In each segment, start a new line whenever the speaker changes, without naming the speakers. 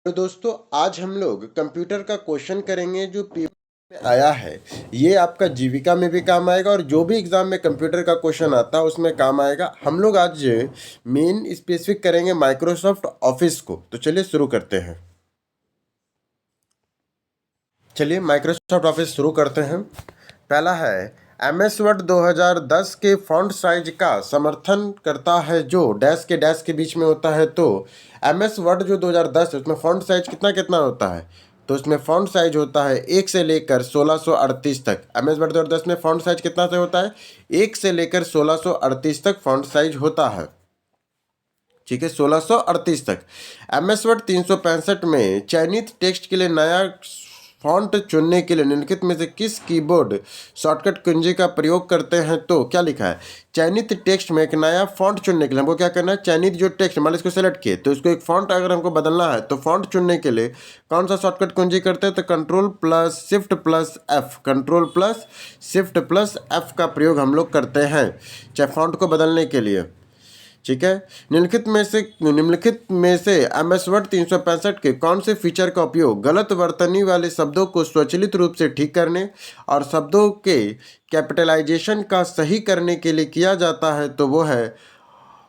तो दोस्तों आज हम लोग कंप्यूटर का क्वेश्चन करेंगे जो पेपर में आया है। ये आपका जीविका में भी काम आएगा और जो भी एग्जाम में कंप्यूटर का क्वेश्चन आता है उसमें काम आएगा। हम लोग आज मेन स्पेसिफिक करेंगे माइक्रोसॉफ्ट ऑफिस को। तो चलिए शुरू करते हैं। चलिए माइक्रोसॉफ्ट ऑफिस शुरू करते हैं। पहला है MS वर्ड 2010 के फॉन्ट साइज का समर्थन करता है जो डैश के बीच में होता है। तो MS वर्ड जो 2010 है उसमें फॉन्ट साइज कितना कितना होता है। तो उसमें फॉन्ट साइज होता है 1 से लेकर 1638 तक। MS वर्ड 2010 में फॉन्ट साइज कितना से होता है 1 से लेकर 1638 तक फॉन्ट साइज होता है। ठीक है, 1638 तक। MS वर्ड 365 में चयनित टेक्स्ट के लिए नया फॉन्ट चुनने के लिए निम्नलिखित में से किस कीबोर्ड शॉर्टकट कुंजी का प्रयोग करते हैं। तो क्या लिखा है, चयनित टेक्स्ट में एक नया फॉन्ट चुनने के लिए हमको क्या करना है, चयनित जो टेक्स्ट मान लो इसको सेलेक्ट किए तो इसको एक फॉन्ट अगर हमको बदलना है तो फॉन्ट चुनने के लिए कौन सा शॉर्टकट कुंजी करते हैं। तो कंट्रोल+Shift+F का प्रयोग हम लोग करते हैं चाहे फॉन्ट को बदलने के लिए। ठीक है, निम्नलिखित में से MS वर्ड 365 के कौन से फीचर का उपयोग गलत वर्तनी वाले शब्दों को स्वचालित रूप से ठीक करने और शब्दों के कैपिटलाइजेशन का सही करने के लिए किया जाता है। तो वो है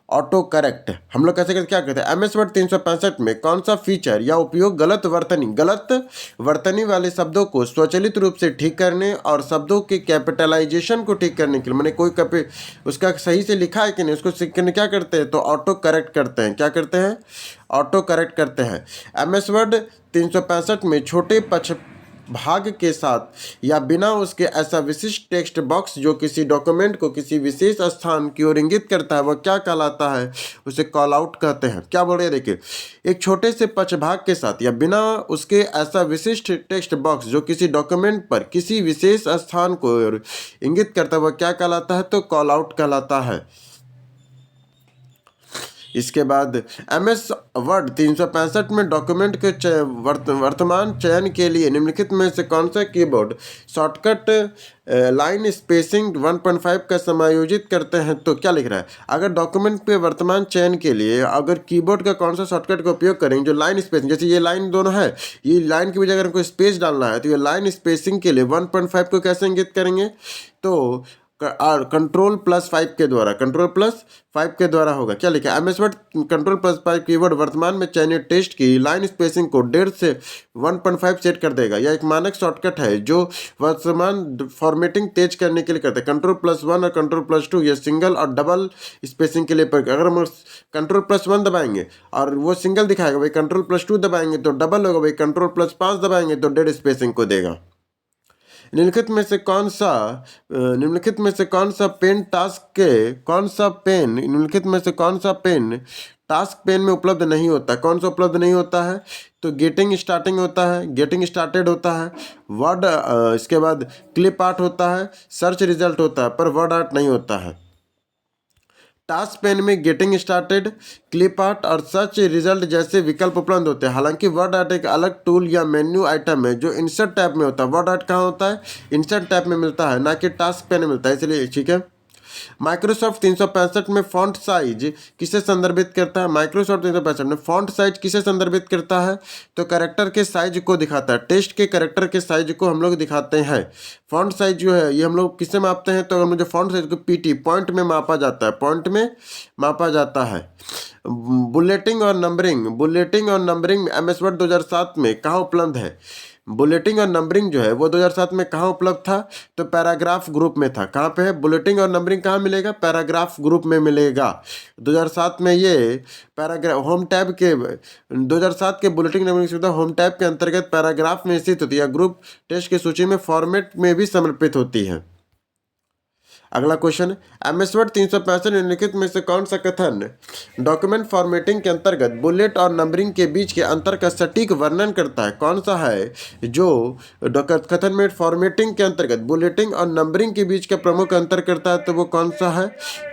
ऑटो करेक्ट। हम लोग कैसे करते क्या करते हैं, MS वर्ड 365 में कौन सा फीचर या उपयोग गलत वर्तनी वाले शब्दों को स्वचालित रूप से ठीक करने और शब्दों के कैपिटलाइजेशन को ठीक करने के लिए, मैंने कोई उसका सही से लिखा है कि नहीं उसको सीखने क्या करते हैं तो ऑटो करेक्ट करते हैं। क्या करते हैं, ऑटो करेक्ट करते हैं। MS वर्ड 365 में छोटे पक्ष भाग के साथ या बिना उसके ऐसा विशिष्ट टेक्स्ट बॉक्स जो किसी डॉक्यूमेंट को किसी विशेष स्थान की ओर इंगित करता है वह क्या कहलाता है, उसे कॉल आउट कहते हैं। क्या बोल रहे हैं देखिए, एक छोटे से पक्ष भाग के साथ या बिना उसके ऐसा विशिष्ट टेक्स्ट बॉक्स जो किसी डॉक्यूमेंट पर किसी विशेष स्थान को इंगित करता है वह क्या कहलाता है तो कॉल आउट कहलाता है। इसके बाद MS वर्ड 365 में डॉक्यूमेंट के वर्तमान चयन के लिए निम्नलिखित में से कौन सा कीबोर्ड शॉर्टकट लाइन स्पेसिंग 1.5 का समायोजित करते हैं। तो क्या लिख रहा है, अगर डॉक्यूमेंट पे वर्तमान चयन के लिए अगर कीबोर्ड का कौन सा शॉर्टकट का उपयोग करेंगे जो लाइन स्पेसिंग, जैसे ये लाइन दोनों है, ये लाइन की वजह अगर हमको स्पेस डालना है तो ये लाइन स्पेसिंग के लिए 1.5 को कैसे इंगित करेंगे तो कंट्रोल+5 के द्वारा होगा। क्या लिखा है, MS वर्ड कंट्रोल+5 कीवर्ड वर्तमान में चयनित टेक्स्ट की लाइन स्पेसिंग को 1.5 से 1.5 सेट कर देगा। यह एक मानक शॉर्टकट है जो वर्तमान फॉर्मेटिंग तेज करने के लिए करते हैं। कंट्रोल+1 और कंट्रोल+2 ये सिंगल और डबल स्पेसिंग के लिए अगर हम कंट्रोल+1 दबाएंगे और वो सिंगल दिखाएगा, भाई कंट्रोल+2 दबाएंगे तो डबल होगा, भाई कंट्रोल+5 दबाएंगे तो 1.5 स्पेसिंग को देगा। निम्नलिखित में से कौन सा पेन टास्क पेन में उपलब्ध नहीं होता। कौन सा उपलब्ध नहीं होता है तो गेटिंग स्टार्टेड होता है वर्ड, इसके बाद क्लिप आर्ट होता है, सर्च रिजल्ट होता है पर वर्ड आर्ट नहीं होता है। टास्क पेन में गेटिंग स्टार्टेड, क्लिप आर्ट और सर्च रिजल्ट जैसे विकल्प उपलब्ध होते हैं। हालांकि वर्ड आर्ट एक अलग टूल या मेन्यू आइटम है जो इंसर्ट टैब में होता है। वर्ड आर्ट कहाँ होता है, इंसर्ट टैब में मिलता है, ना कि टास्क पेन में मिलता है, इसलिए ठीक है। माइक्रोसॉफ्ट 365 में फॉन्ट साइज किसे संदर्भित करता है, माइक्रोसॉफ्ट 365 में फॉन्ट साइज किसे संदर्भित करता है तो कैरेक्टर के साइज को दिखाता है। टेक्स्ट के कैरेक्टर के साइज को हम लोग दिखाते हैं। फॉन्ट साइज जो है ये हम लोग किससे मापते हैं तो अगर मुझे फॉन्ट साइज को PT पॉइंट में मापा जाता है, बुलेटिंग और नंबरिंग MS वर्ड 2007 में कहाँ उपलब्ध है। बुलेटिंग और नंबरिंग जो है वो 2007 में कहाँ उपलब्ध था तो पैराग्राफ ग्रुप में था। कहाँ पे है बुलेटिंग और नंबरिंग, कहाँ मिलेगा पैराग्राफ ग्रुप में मिलेगा। 2007 में ये पैराग्राफ होम टैब के 2007 के बुलेटिंग नंबरिंग सुविधा होम टैब के अंतर्गत पैराग्राफ में स्थित होती है या ग्रुप टेक्स्ट की सूची में फॉर्मेट में भी समर्पित होती है। अगला क्वेश्चन, MS वर्ड 365 निम्नलिखित में से कौन सा कथन डॉक्यूमेंट फॉर्मेटिंग के अंतर्गत बुलेट और नंबरिंग के बीच के अंतर का सटीक वर्णन करता है। कौन सा है जो कथन में फॉर्मेटिंग के अंतर्गत बुलेटिंग और नंबरिंग के बीच का प्रमुख अंतर करता है तो वो कौन सा है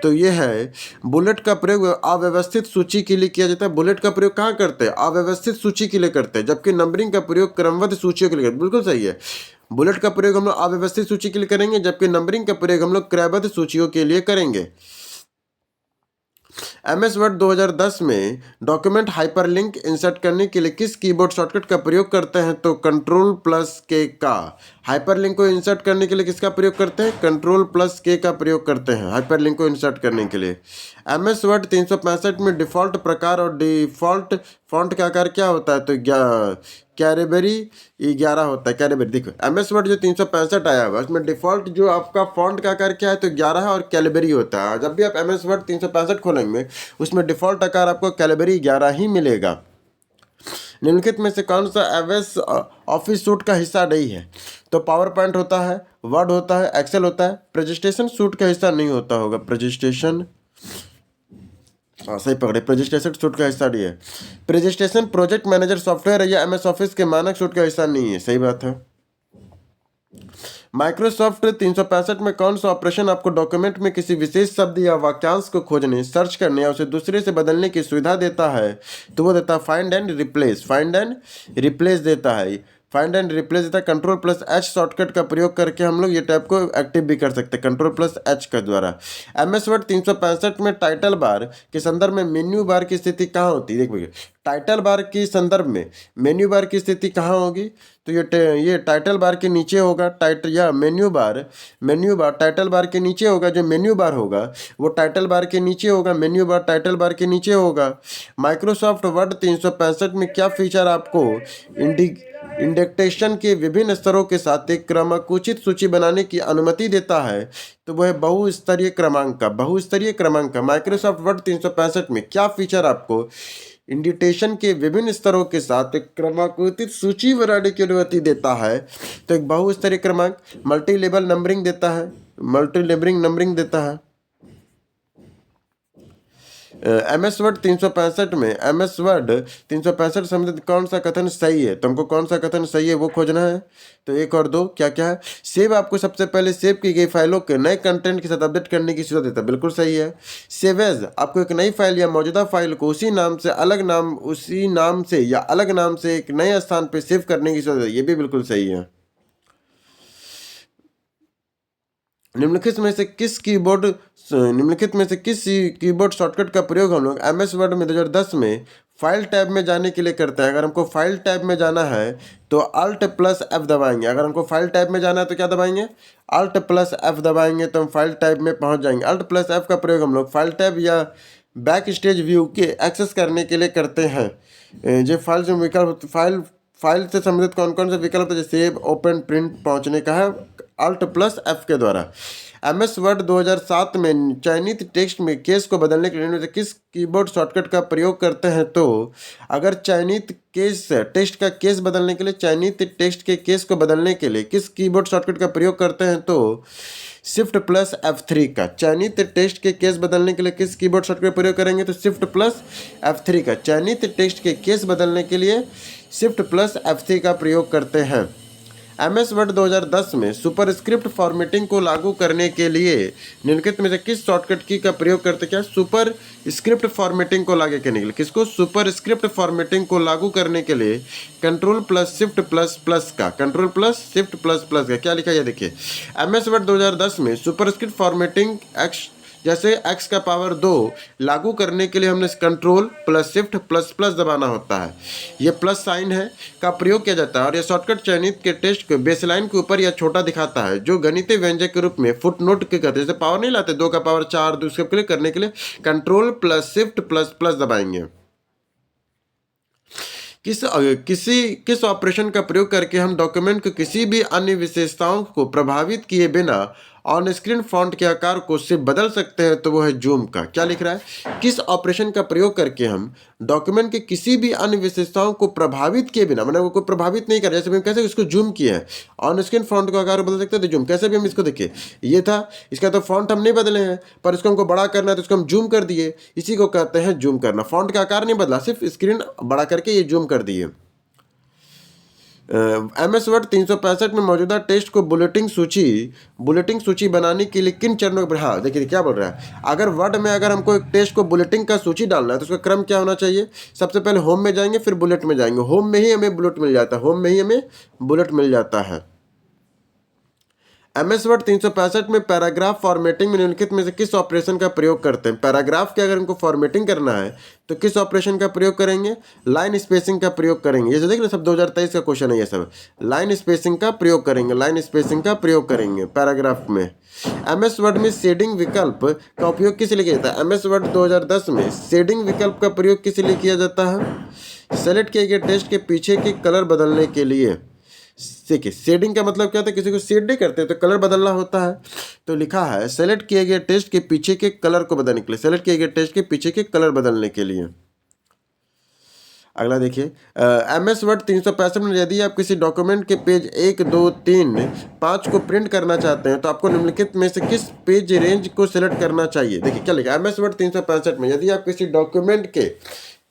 तो ये है बुलेट का प्रयोग अव्यवस्थित सूची के लिए किया जाता है। बुलेट का प्रयोग कहाँ करते हैं, अव्यवस्थित सूची के लिए करते हैं, जबकि नंबरिंग का प्रयोग क्रमबद्ध सूचियों के लिए करते हैं। बिल्कुल सही है, बुलेट का प्रयोग हम लोग अव्यवस्थित सूची के लिए करेंगे जबकि नंबरिंग का प्रयोग हम लोग क्रमबद्ध सूचियों के लिए करेंगे। MS वर्ड 2010 में डॉक्यूमेंट हाइपरलिंक इंसर्ट करने के लिए किस कीबोर्ड शॉर्टकट का प्रयोग करते हैं? तो कंट्रोल प्लस के का। हाइपरलिंक को इंसर्ट करने के लिए किसका प्रयोग करते हैं? कंट्रोल प्लस के का प्रयोग करते हैं हाइपरलिंक को इंसर्ट करने के लिए। MS वर्ड 365 में डिफ़ॉल्ट प्रकार और डिफ़ॉल्ट फॉन्ट का आकार क्या होता है? तो कैरेबरी 11 होता है। कैरेबरी देखो, MS वर्ड जो 365 आया हुआ उसमें डिफ़ॉल्ट जो आपका फॉन्ट का आकार क्या है? तो 11 है और कैलिबरी होता है। जब भी आप MS वर्ड 365 खोलेंगे उसमें डिफ़ॉल्ट आकार आपको कैलिबरी 11 ही मिलेगा। निम्नलिखित में से कौन सा एमएस ऑफिस सूट का हिस्सा नहीं है? तो पावर पॉइंट होता है, वर्ड होता है, एक्सेल होता है। प्रेजेंटेशन सूट का हिस्सा नहीं होता होगा। प्रेजेंटेशन, हाँ सही पकड़े, प्रेजेंटेशन सूट का हिस्सा नहीं है। प्रेजेंटेशन प्रोजेक्ट मैनेजर सॉफ्टवेयर है या MS ऑफिस के मानक सूट का हिस्सा नहीं है। सही बात है। माइक्रोसॉफ्ट 365 में कौन सा ऑपरेशन आपको डॉक्यूमेंट में किसी विशेष शब्द या वाक्यांश को खोजने, सर्च करने या उसे दूसरे से बदलने की सुविधा देता है? तो वो देता है find and replace. Find and replace देता है। फाइंड एंड रिप्लेस देता है। कंट्रोल प्लस एच शॉर्टकट का प्रयोग करके हम लोग ये टैब को एक्टिव भी कर सकते हैं कंट्रोल प्लस एच के द्वारा। MS वर्ड 365 में टाइटल बार के संदर्भ में मेन्यू बार की स्थिति कहाँ होती है? देखिए, टाइटल बार के संदर्भ में मेन्यू बार की स्थिति कहाँ होगी? तो ये टाइटल बार के नीचे होगा। मेन्यू बार टाइटल बार के नीचे होगा। जो मेन्यू बार होगा वो टाइटल बार के नीचे होगा। मेन्यू बार टाइटल बार के नीचे होगा। माइक्रोसॉफ्ट वर्ड 365 में क्या फीचर आपको इंडेक्टेशन के विभिन्न स्तरों के साथ एक क्रमांकोचित सूची बनाने की अनुमति देता है? तो वह बहुस्तरीय क्रमांक का। माइक्रोसॉफ्ट वर्ड 365 में क्या फीचर आपको इंडिटेशन के विभिन्न स्तरों के साथ एक क्रमांकित सूची बनाने की अनुमति देता है? तो एक बहुस्तरीय क्रमांक, मल्टी लेवल नंबरिंग देता है। MS वर्ड 365 में MS वर्ड 365 संबंधित कौन सा कथन सही है? तुमको कौन सा कथन सही है वो खोजना है। तो 1 और 2 क्या क्या है? सेव आपको सबसे पहले सेव की गई फाइलों के नए कंटेंट के साथ अपडेट करने की सुविधा देता है। बिल्कुल सही है। सेव एज आपको एक नई फाइल या मौजूदा फाइल को उसी नाम से या अलग नाम से एक नए स्थान पर सेव करने की सुविधा, ये भी बिल्कुल सही है। निम्नलिखित में से किस कीबोर्ड शॉर्टकट का प्रयोग हम लोग MS वर्ड में 2010 में फाइल टैब में जाने के लिए करते हैं? अगर हमको फाइल टैब में जाना है तो Alt प्लस F दबाएंगे। अगर हमको फाइल टैब में जाना है तो क्या दबाएंगे? Alt प्लस F दबाएंगे तो हम फाइल टैब में पहुंच जाएंगे। Alt प्लस F का प्रयोग हम लोग फाइल टैब या बैक स्टेज व्यू के एक्सेस करने के लिए करते हैं। जो फाइल से विकल्प फाइल से संबंधित कौन कौन से विकल्प है? जैसे सेव, ओपन, प्रिंट पहुंचने का है Alt प्लस F के द्वारा। MS वर्ड 2007 में चयनित टेक्स्ट में केस को बदलने के लिए किस कीबोर्ड शॉर्टकट का प्रयोग करते हैं? तो अगर चयनित टेक्स्ट के केस को बदलने के लिए किस कीबोर्ड शॉर्टकट का प्रयोग करते हैं? तो शिफ्ट प्लस F3 का। चयनित टेक्स्ट के केस बदलने के लिए किस कीबोर्ड शॉर्टकट का प्रयोग करेंगे? तो शिफ्ट प्लस F3 का। चयनित टेक्स्ट के केस बदलने के लिए शिफ्ट प्लस F3 का प्रयोग करते हैं। MS वर्ड 2010 में सुपरस्क्रिप्ट फॉर्मेटिंग को लागू करने के लिए निम्नलिखित में से किस शॉर्टकट की का प्रयोग करते? क्या सुपर स्क्रिप्ट फॉर्मेटिंग को लागू करने के लिए किसको? सुपर स्क्रिप्ट फॉर्मेटिंग को लागू करने के लिए control plus shift plus plus का। Control plus shift plus plus का क्या लिखा है देखिए। MS वर्ड 2010 में सुपर स्क्रिप्ट फॉर्मेटिंग जैसे x का पावर 2 लागू करने के लिए हमने control plus shift plus plus दबाना होता है। ये प्लस साइन है का प्रयोग किया जाता है और यह शॉर्टकट चयनित के टेक्स्ट को बेसलाइन के ऊपर या छोटा दिखाता है, जो गणितीय व्यंजक के रूप में फुटनोट के कहते हैं। जैसे पावर नहीं लाते 2 का पावर 4 दूसरे के लिए करने के लिए control plus shift plus plus दबाएंगे। किस ऑपरेशन का प्रयोग करके हम डॉक्यूमेंट की किसी भी अन्य विशेषताओं को प्रभावित किए बिना ऑन स्क्रीन फॉन्ट के आकार को सिर्फ बदल सकते हैं? तो वो है जूम का। क्या लिख रहा है? किस ऑपरेशन का प्रयोग करके हम डॉक्यूमेंट के किसी भी अन्य विशेषताओं को प्रभावित किए बिना, मतलब वो कोई प्रभावित नहीं कर, जैसे हम कैसे इसको जूम किए हैं, ऑन स्क्रीन फॉन्ट का आकार बदल सकते हैं तो जूम। कैसे भी हम इसको देखिए, ये था, इसका तो फॉन्ट हम नहीं बदले हैं पर इसको हमको बड़ा करना है तो इसको हम जूम कर दिए, इसी को कहते हैं जूम करना। फॉन्ट का आकार नहीं बदला, सिर्फ स्क्रीन बड़ा करके ये जूम कर दिए। MS वर्ड 365 में मौजूदा टेक्स्ट को बुलेटिन सूची बनाने के लिए किन चरणों पर? हाँ देखिए क्या बोल रहा है। अगर वर्ड में अगर हमको एक टेक्स्ट को बुलेटिन का सूची डालना है तो उसका क्रम क्या होना चाहिए? सबसे पहले होम में जाएंगे, फिर बुलेट में जाएंगे। होम में ही हमें बुलेट मिल जाता है। MS वर्ड 365 में पैराग्राफ फॉर्मेटिंग में निम्नलिखित में से किस ऑपरेशन का प्रयोग करते हैं? पैराग्राफ के अगर हमको फॉर्मेटिंग करना है तो किस ऑपरेशन का प्रयोग करेंगे? लाइन स्पेसिंग का प्रयोग करेंगे। ये देख लो, सब 2023 का क्वेश्चन है ये सब। लाइन स्पेसिंग का प्रयोग करेंगे, लाइन स्पेसिंग का प्रयोग करेंगे पैराग्राफ में। MS वर्ड में शेडिंग विकल्प का उपयोग किस लिए किया जाता है? MS वर्ड 2010 में शेडिंग विकल्प का प्रयोग किस लिए किया जाता है? सेलेक्ट किए गए टेक्स्ट के पीछे के कलर बदलने के लिए। देखिए, शेडिंग का मतलब क्या होता है? किसी को शेड नहीं करते तो कलर बदलना होता है। तो लिखा है सेलेक्ट किए गए टेक्स्ट के पीछे के कलर को बदलने के लिए, सेलेक्ट किए गए टेक्स्ट के पीछे के कलर बदलने के लिए। अगला देखिए, MS वर्ड 365 में यदि आप किसी डॉक्यूमेंट के पेज 1, 2, 3, 5 को प्रिंट करना चाहते हैं तो आपको निम्नलिखित में से किस पेज रेंज को सिलेक्ट करना चाहिए? देखिए क्या लिखा है MS वर्ड 365 में, यदि आप किसी डॉक्यूमेंट के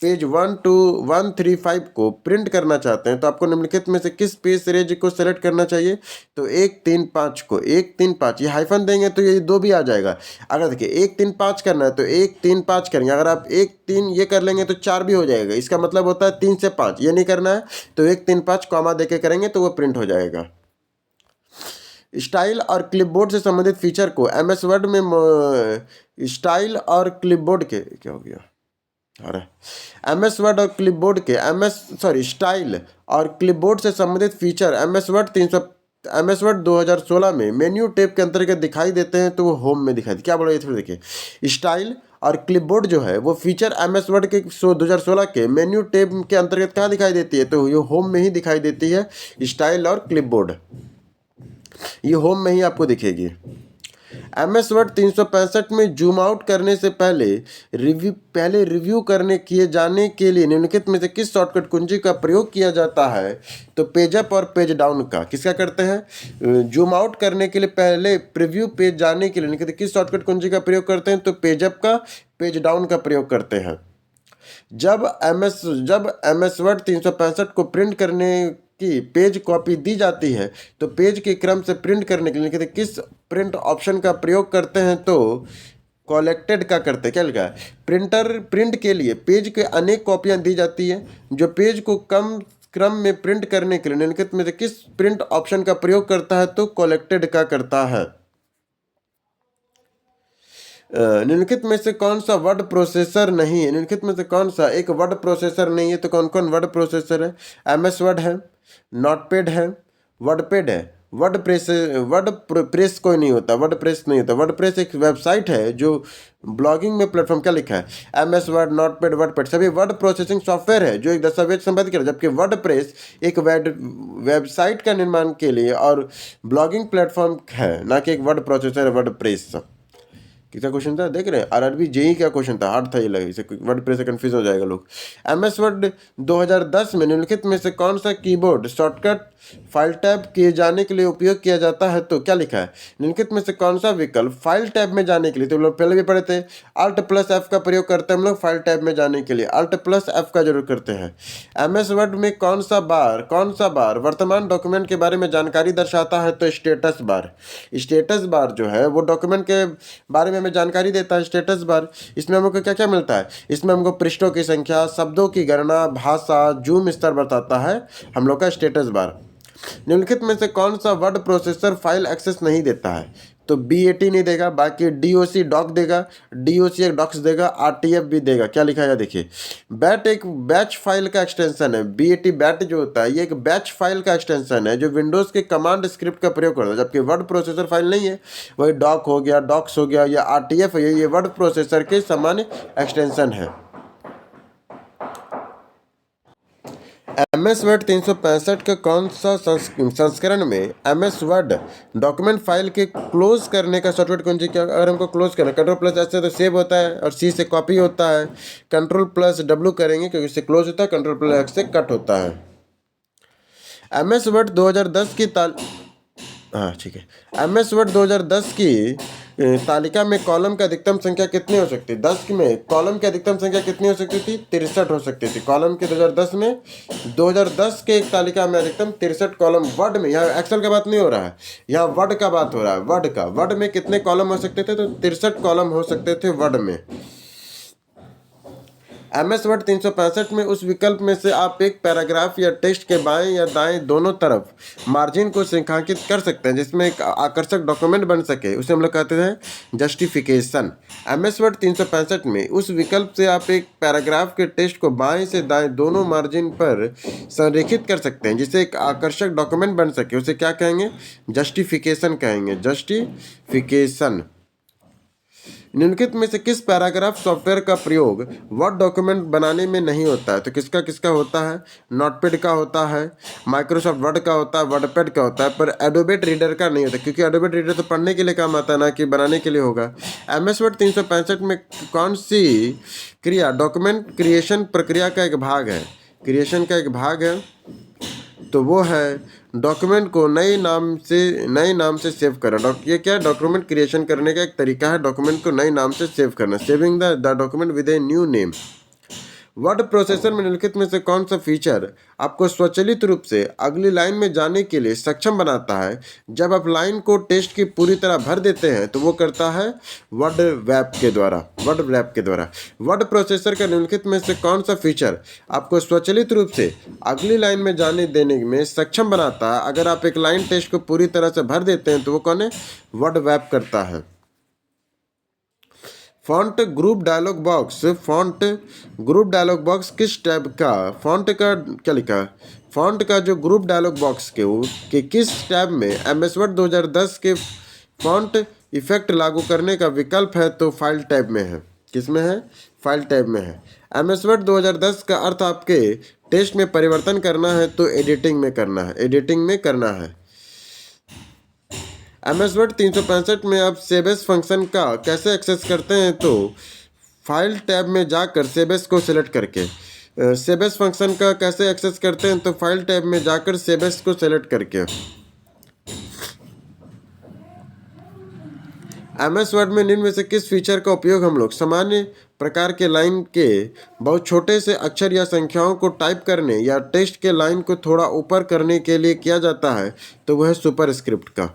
पेज 1 to 135 को प्रिंट करना चाहते हैं तो आपको निम्नलिखित में से किस पेज रेंज को सेलेक्ट करना चाहिए? तो 1, 3, 5 को, 1, 3, 5, ये हाइफन देंगे तो ये 2 भी आ जाएगा। अगर देखिए 1, 3, 5 करना है तो 1, 3, 5 करेंगे। अगर आप 1, 3 ये कर लेंगे तो 4 भी हो जाएगा। इसका मतलब होता है 3 से 5, ये नहीं करना है तो 1, 3, 5 कॉमा दे के करेंगे तो वो प्रिंट हो जाएगा। स्टाइल और क्लिपबोर्ड से संबंधित फीचर को MS वर्ड में स्टाइल और क्लिपबोर्ड के क्या हो गया? अरे MS वर्ड और क्लिपबोर्ड के स्टाइल और क्लिपबोर्ड से संबंधित फीचर MS वर्ड 2016 में मेन्यू टैब के अंतर्गत दिखाई देते हैं तो वो होम में दिखाई दे। क्या बोला ये फिर देखिए, स्टाइल और क्लिपबोर्ड जो है वो फीचर MS वर्ड के 2016 के मेन्यू टैब के अंतर्गत कहाँ दिखाई देती है? तो ये होम में ही दिखाई देती है। स्टाइल और क्लिपबोर्ड ये होम में ही आपको दिखेगी। MS वर्ड 365 में जूम आउट करने से पहले रिव्यू करने किए जाने के लिए निम्नलिखित में से किस शॉर्टकट कुंजी का प्रयोग किया जाता है? तो पेज अप और पेज डाउन का। किसका करते हैं? जूम आउट करने के लिए पहले प्रीव्यू पेज जाने के लिए निम्नलिखित किस शॉर्टकट कुंजी का प्रयोग करते हैं? तो पेज अप का, पेज डाउन का प्रयोग करते हैं। जब MS वर्ड 365 को प्रिंट करने की पेज कॉपी दी जाती है तो पेज के क्रम से प्रिंट करने के लिए किस प्रिंट ऑप्शन का प्रयोग करते हैं? तो कलेक्टेड का करते हैं। क्या लिखा है? प्रिंट के लिए पेज के अनेक कॉपियां दी जाती है। जो पेज को कम क्रम में प्रिंट करने के लिए निम्नलिखित में से किस प्रिंट ऑप्शन का प्रयोग करता है? तो कलेक्टेड का करता है। निम्नलिखित में से कौन सा वर्ड प्रोसेसर नहीं है? निम्नलिखित में से कौन सा एक वर्ड प्रोसेसर नहीं है? तो कौन कौन वर्ड प्रोसेसर है? MS वर्ड है, नोटपैड है, वर्डपैड है। वर्ड प्रेस कोई नहीं होता, वर्ड प्रेस नहीं होता। वर्ड प्रेस एक वेबसाइट है जो ब्लॉगिंग में प्लेटफॉर्म। क्या लिखा है? MS वर्ड, नोटपैड, वर्डपैड सभी वर्ड प्रोसेसिंग सॉफ्टवेयर है जो एक दस्तावेज संपादित करे, जबकि वर्ड प्रेस एक वेबसाइट का निर्माण के लिए और ब्लॉगिंग प्लेटफॉर्म है, ना कि एक वर्ड प्रोसेसर है वर्ड प्रेस। किसका क्वेश्चन था देख रहे हैं? RRB JEE का क्वेश्चन था, हार्ड था ये लगे, इसे वर्ड प्रेस से कंफ्यूज हो जाएगा लोग। MS वर्ड 2010 में निम्नलिखित में से कौन सा कीबोर्ड शॉर्टकट फाइल टैब किए जाने के लिए उपयोग किया जाता है? तो क्या लिखा है? निम्नलिखित में से कौन सा विकल्प फाइल टैब में जाने के लिए, तो हम लोग पहले भी पढ़े थे, Alt+F का प्रयोग करते हैं हम लोग फाइल टैब में जाने के लिए, Alt+F का जरूर करते हैं। MS वर्ड में कौन सा बार वर्तमान डॉक्यूमेंट के बारे में जानकारी दर्शाता है? तो स्टेटस बार। स्टेटस बार जो है वो डॉक्यूमेंट के बारे में हमें जानकारी देता है। स्टेटस बार, इसमें हमको क्या क्या मिलता है? इसमें हमको पृष्ठों की संख्या, शब्दों की गणना, भाषा, जूम स्तर बताता है हम लोग का स्टेटस बार। निम्नलिखित में से कौन सा वर्ड प्रोसेसर फाइल एक्सेस नहीं देता है? तो BAT नहीं देगा, बाकी DOC डॉक देगा, DOC एक डॉक्स देगा, RTF भी देगा। क्या लिखा है देखिए, बैट एक बैच फाइल का एक्सटेंशन है। BAT बैट जो होता है ये एक बैच फाइल का एक्सटेंशन है जो विंडोज़ के कमांड स्क्रिप्ट का प्रयोग करता है, जबकि वर्ड प्रोसेसर फाइल नहीं है। वही डॉक हो गया, डॉक्स हो गया या RTF है, ये वर्ड प्रोसेसर के सामान्य एक्सटेंशन है। MS वर्ड 365 का कौन सा संस्करण में MS वर्ड डॉक्यूमेंट फाइल के क्लोज करने का शॉर्टकट कुंजी? क्या अगर हमको क्लोज करना, Ctrl+S से तो सेव होता है और C से कॉपी होता है, Ctrl+W करेंगे क्योंकि इससे क्लोज होता है, Ctrl+X से कट होता है। MS वर्ड 2010 की हाँ ठीक है, MS वर्ड 2010 की तालिका में कॉलम की अधिकतम संख्या कितनी हो सकती है? 10 में कॉलम की अधिकतम संख्या कितनी हो सकती थी? 63 हो सकती थी कॉलम के 2010 के एक तालिका में अधिकतम 63 कॉलम वर्ड में। यहाँ एक्सेल का बात नहीं हो रहा है, यहाँ वर्ड का बात हो रहा है। वर्ड में कितने कॉलम हो सकते थे? तो 63 कॉलम हो सकते थे वर्ड में। MS वर्ड 365 में उस विकल्प में से आप एक पैराग्राफ या टेक्स्ट के बाएं या दाएं दोनों तरफ मार्जिन को रेखांकित कर सकते हैं जिसमें एक आकर्षक डॉक्यूमेंट बन सके, उसे हम लोग कहते हैं जस्टिफिकेशन। MS वर्ड 365 में उस विकल्प से आप एक पैराग्राफ के टेक्स्ट को बाएं से दाएं दोनों मार्जिन पर संरेखित कर सकते हैं जिससे एक आकर्षक डॉक्यूमेंट बन सके, उसे क्या कहेंगे? जस्टिफिकेशन कहेंगे, जस्टिफिकेशन। निम्नलिखित में से किस पैराग्राफ सॉफ्टवेयर का प्रयोग वर्ड डॉक्यूमेंट बनाने में नहीं होता है? तो किसका किसका होता है? नोटपैड का होता है, माइक्रोसॉफ्ट वर्ड का होता है, वर्डपैड का होता है, पर एडोबे रीडर का नहीं होता क्योंकि एडोबे रीडर तो पढ़ने के लिए काम आता है ना कि बनाने के लिए होगा। MS वर्ड 365 में कौन सी क्रिया डॉक्यूमेंट क्रिएशन प्रक्रिया का एक भाग है? क्रिएशन का एक भाग है तो वो है डॉक्यूमेंट को नए नाम से सेव करना। ये क्या है? डॉक्यूमेंट क्रिएशन करने का एक तरीका है, डॉक्यूमेंट को नए नाम से सेव करना, saving the document with a new name. Word processor में निम्नलिखित में से कौन सा फीचर आपको स्वचालित रूप से अगली लाइन में जाने के लिए सक्षम बनाता है? जब आप लाइन को टेक्स्ट की पूरी तरह भर देते हैं तो वो करता है वर्ड रैप के द्वारा, वर्ड रैप के द्वारा। वर्ड प्रोसेसर का निम्नलिखित में से कौन सा फीचर आपको स्वचालित रूप से अगली लाइन में जाने देने में सक्षम बनाता है? अगर आप एक लाइन टेक्स्ट को पूरी तरह से भर देते हैं तो वो कौन है? वर्ड रैप करता है। Font group dialog box, font group dialog box किस टैब का, फॉन्ट का क्या लिखा है? फॉन्ट का जो ग्रुप डायलॉग बॉक्स के किस टैब में MS वर्ड 2010 के फॉन्ट इफेक्ट लागू करने का विकल्प है? तो फाइल टैब में है। किस में है? फाइल टैब में है। MS वर्ड 2010 का अर्थ आपके टेक्स्ट में परिवर्तन करना है तो एडिटिंग में करना है, एडिटिंग में करना है। MS वर्ड 365 में आप सेव एज फंक्शन का कैसे एक्सेस करते हैं? तो फाइल टैब में जाकर सेव एज को सिलेक्ट करके। सेव एज फंक्शन का कैसे एक्सेस करते हैं? तो फाइल टैब में जाकर सेव एज को सिलेक्ट करके। MS वर्ड में निम्न में से किस फीचर का उपयोग हम लोग सामान्य प्रकार के लाइन के बहुत छोटे से अक्षर या संख्याओं को टाइप करने या टेक्स्ट के लाइन को थोड़ा ऊपर करने के लिए किया जाता है? तो वह है सुपरस्क्रिप्ट का।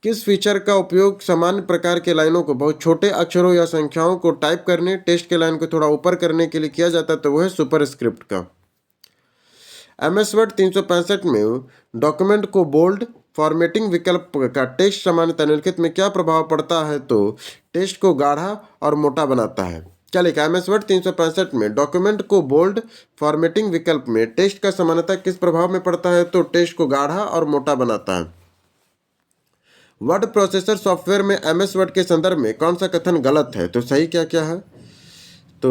किस फीचर का उपयोग सामान्य प्रकार के लाइनों को बहुत छोटे अक्षरों या संख्याओं को टाइप करने, टेक्स्ट के लाइन को थोड़ा ऊपर करने के लिए किया जाता है? तो वह है सुपरस्क्रिप्ट का। MS वर्ड 365 में डॉक्यूमेंट को बोल्ड फॉर्मेटिंग विकल्प का टेक्स्ट सामान्यतः निम्नलिखित में क्या प्रभाव पड़ता है? तो टेक्स्ट को गाढ़ा और मोटा बनाता है। क्या लिखा है? MS वर्ड 365 में डॉक्यूमेंट को बोल्ड फॉर्मेटिंग विकल्प में टेक्स्ट का सामान्यतः किस प्रभाव में पड़ता है? तो टेक्स्ट को गाढ़ा और मोटा बनाता है। वर्ड प्रोसेसर सॉफ्टवेयर में MS वर्ड के संदर्भ में कौन सा कथन गलत है? तो सही क्या क्या है? तो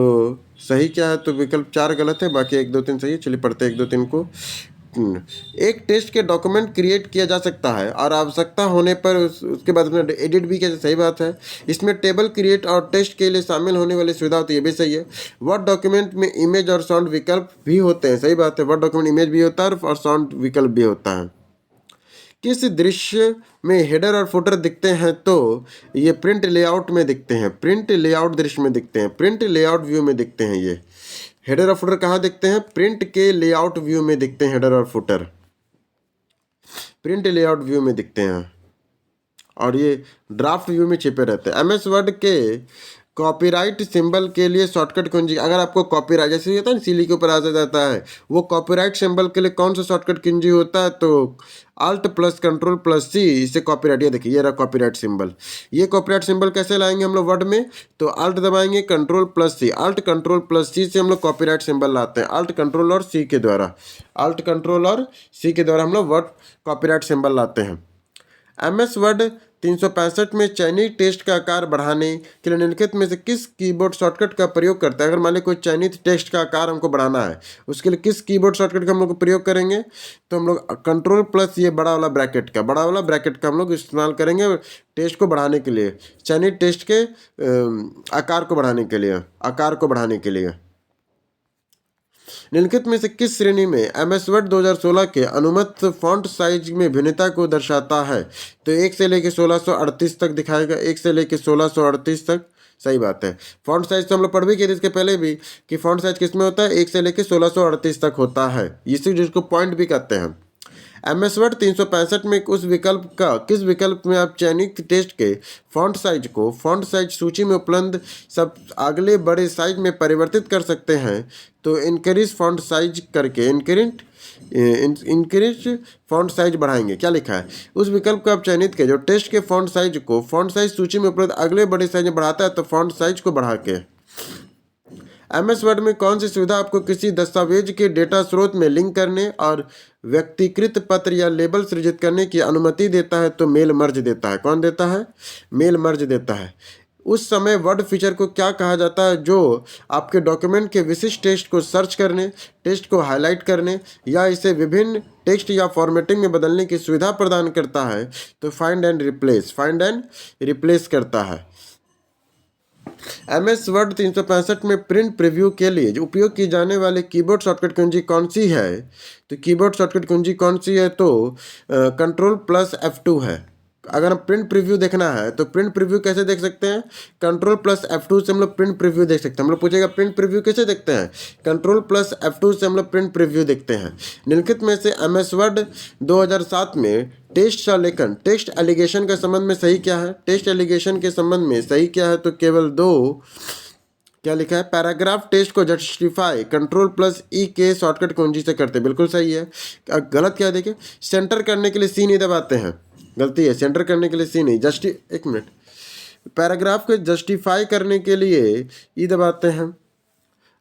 सही क्या है? तो विकल्प 4 गलत है, बाकी 1 2 3 सही है। चलिए पढ़ते हैं 1 2 3 को। एक टेक्स्ट के डॉक्यूमेंट क्रिएट किया जा सकता है और आवश्यकता होने पर उसके बाद में एडिट भी किया जा, सही बात है। इसमें टेबल क्रिएट और टेक्स्ट के लिए शामिल होने वाली सुविधा होती है, ये भी सही है। वर्ड डॉक्यूमेंट में इमेज और साउंड विकल्प भी होते हैं, सही बात है। वर्ड डॉक्यूमेंट इमेज भी होता है और साउंड विकल्प भी होता है। किस दृश्य में हेडर और फुटर दिखते हैं? तो ये प्रिंट लेआउट में दिखते हैं, प्रिंट लेआउट दृश्य में दिखते हैं, प्रिंट लेआउट व्यू में दिखते हैं। ये हेडर और फुटर कहाँ दिखते हैं? प्रिंट के लेआउट व्यू में दिखते हैं। हेडर और फुटर प्रिंट लेआउट व्यू में दिखते हैं और ये ड्राफ्ट व्यू में छिपे रहते हैं। MS वर्ड के कॉपीराइट सिंबल के लिए शॉर्टकट कुंजी, अगर आपको कॉपीराइट जैसे होता है ना सीली के ऊपर आ जाता है, वो कॉपीराइट सिंबल के लिए कौन सा शॉर्टकट कुंजी होता है? तो Alt + Ctrl + C, इसे कॉपीराइट। ये देखिए ये रहा कॉपीराइट सिंबल। ये कॉपीराइट सिंबल कैसे लाएंगे हम लोग वर्ड में? तो Alt दबाएंगे, Ctrl + C, Alt Ctrl + C से हम लोग कॉपीराइट सिंबल लाते हैं। Alt Ctrl और C के द्वारा, Alt Ctrl और C के द्वारा हम लोग वर्ड कॉपीराइट सिंबल लाते हैं। MS वर्ड 365 में चयनित टेक्स्ट का आकार बढ़ाने के लिए निम्नलिखित में से किस कीबोर्ड शॉर्टकट का प्रयोग करता है? अगर मान लीजिए कोई चयनित टेक्स्ट का आकार हमको बढ़ाना है, उसके लिए किस कीबोर्ड शॉर्टकट का हम लोग प्रयोग करेंगे? तो हम लोग Ctrl + ये बड़ा वाला ब्रैकेट का हम लोग इस्तेमाल करेंगे टेक्स्ट को बढ़ाने के लिए, चयनित टेक्स्ट के आकार को बढ़ाने के लिए। निम्नलिखित में से किस श्रेणी में MS वर्ड 2016 के अनुमत फॉन्ट साइज में भिन्नता को दर्शाता है? तो 1 से लेकर 1638 तक दिखाएगा, 1 से लेकर 1638 तक, सही बात है। फॉन्ट साइज तो हम लोग पढ़ भी किए थे इसके पहले भी कि फॉन्ट साइज किस में होता है? 1 से लेकर 1638 तक होता है, इसी जिसको पॉइंट भी कहते हैं। MS वर्ड 365 में उस विकल्प का किस विकल्प में आप चयनित टेक्स्ट के फॉन्ट साइज को फॉन्ट साइज सूची में उपलब्ध सब अगले बड़े साइज में परिवर्तित कर सकते हैं? तो इंक्रीज फॉन्ट साइज करके इंक्रीज फॉन्ट साइज बढ़ाएंगे। क्या लिखा है? उस विकल्प को आप चयनित के जो टेक्स्ट के फॉन्ट साइज को फॉन्ट साइज सूची में उपलब्ध अगले बड़े साइज में बढ़ाता है, तो फॉन्ट साइज को बढ़ा के। MS वर्ड में कौन सी सुविधा आपको किसी दस्तावेज के डेटा स्रोत में लिंक करने और व्यक्तिकृत पत्र या लेबल सृजित करने की अनुमति देता है? तो मेल मर्ज देता है। कौन देता है? मेल मर्ज देता है। उस समय वर्ड फीचर को क्या कहा जाता है जो आपके डॉक्यूमेंट के विशिष्ट टेक्स्ट को सर्च करने, टेक्स्ट को हाईलाइट करने या इसे विभिन्न टेक्स्ट या फॉर्मेटिंग में बदलने की सुविधा प्रदान करता है? तो फाइंड एंड रिप्लेस करता है। MS वर्ड 365 में प्रिंट प्रीव्यू के लिए उपयोग की जाने वाली कीबोर्ड शॉर्टकट कुंजी कौन सी है? तो कीबोर्ड शॉर्टकट कुंजी कौन सी है? तो Ctrl+F2 है। अगर हम प्रिंट प्रीव्यू देखना है तो प्रिंट प्रीव्यू कैसे देख सकते हैं? Ctrl+F2 से हम लोग प्रिंट प्रीव्यू देख सकते हैं। हम लोग पूछेगा प्रिंट प्रीव्यू कैसे देखते हैं? Ctrl+F2 से हम लोग प्रिंट प्रीव्यू देखते हैं। निम्नलिखित में से MS वर्ड 2007 में टेक्स्ट आलेखन टेक्स्ट एलिगेशन के संबंध में सही क्या है? टेक्स्ट एलिगेशन के संबंध में सही क्या है? तो केवल दो। क्या लिखा है? पैराग्राफ टेक्स्ट को जस्टिफाई Ctrl+E के शॉर्टकट कुंजी से करते, बिल्कुल सही है। गलत क्या है? देखिए, सेंटर करने के लिए सी नहीं दबाते हैं, गलती है। सेंटर करने के लिए सी नहीं, एक मिनट, पैराग्राफ को जस्टिफाई करने के लिए ई दबाते हैं।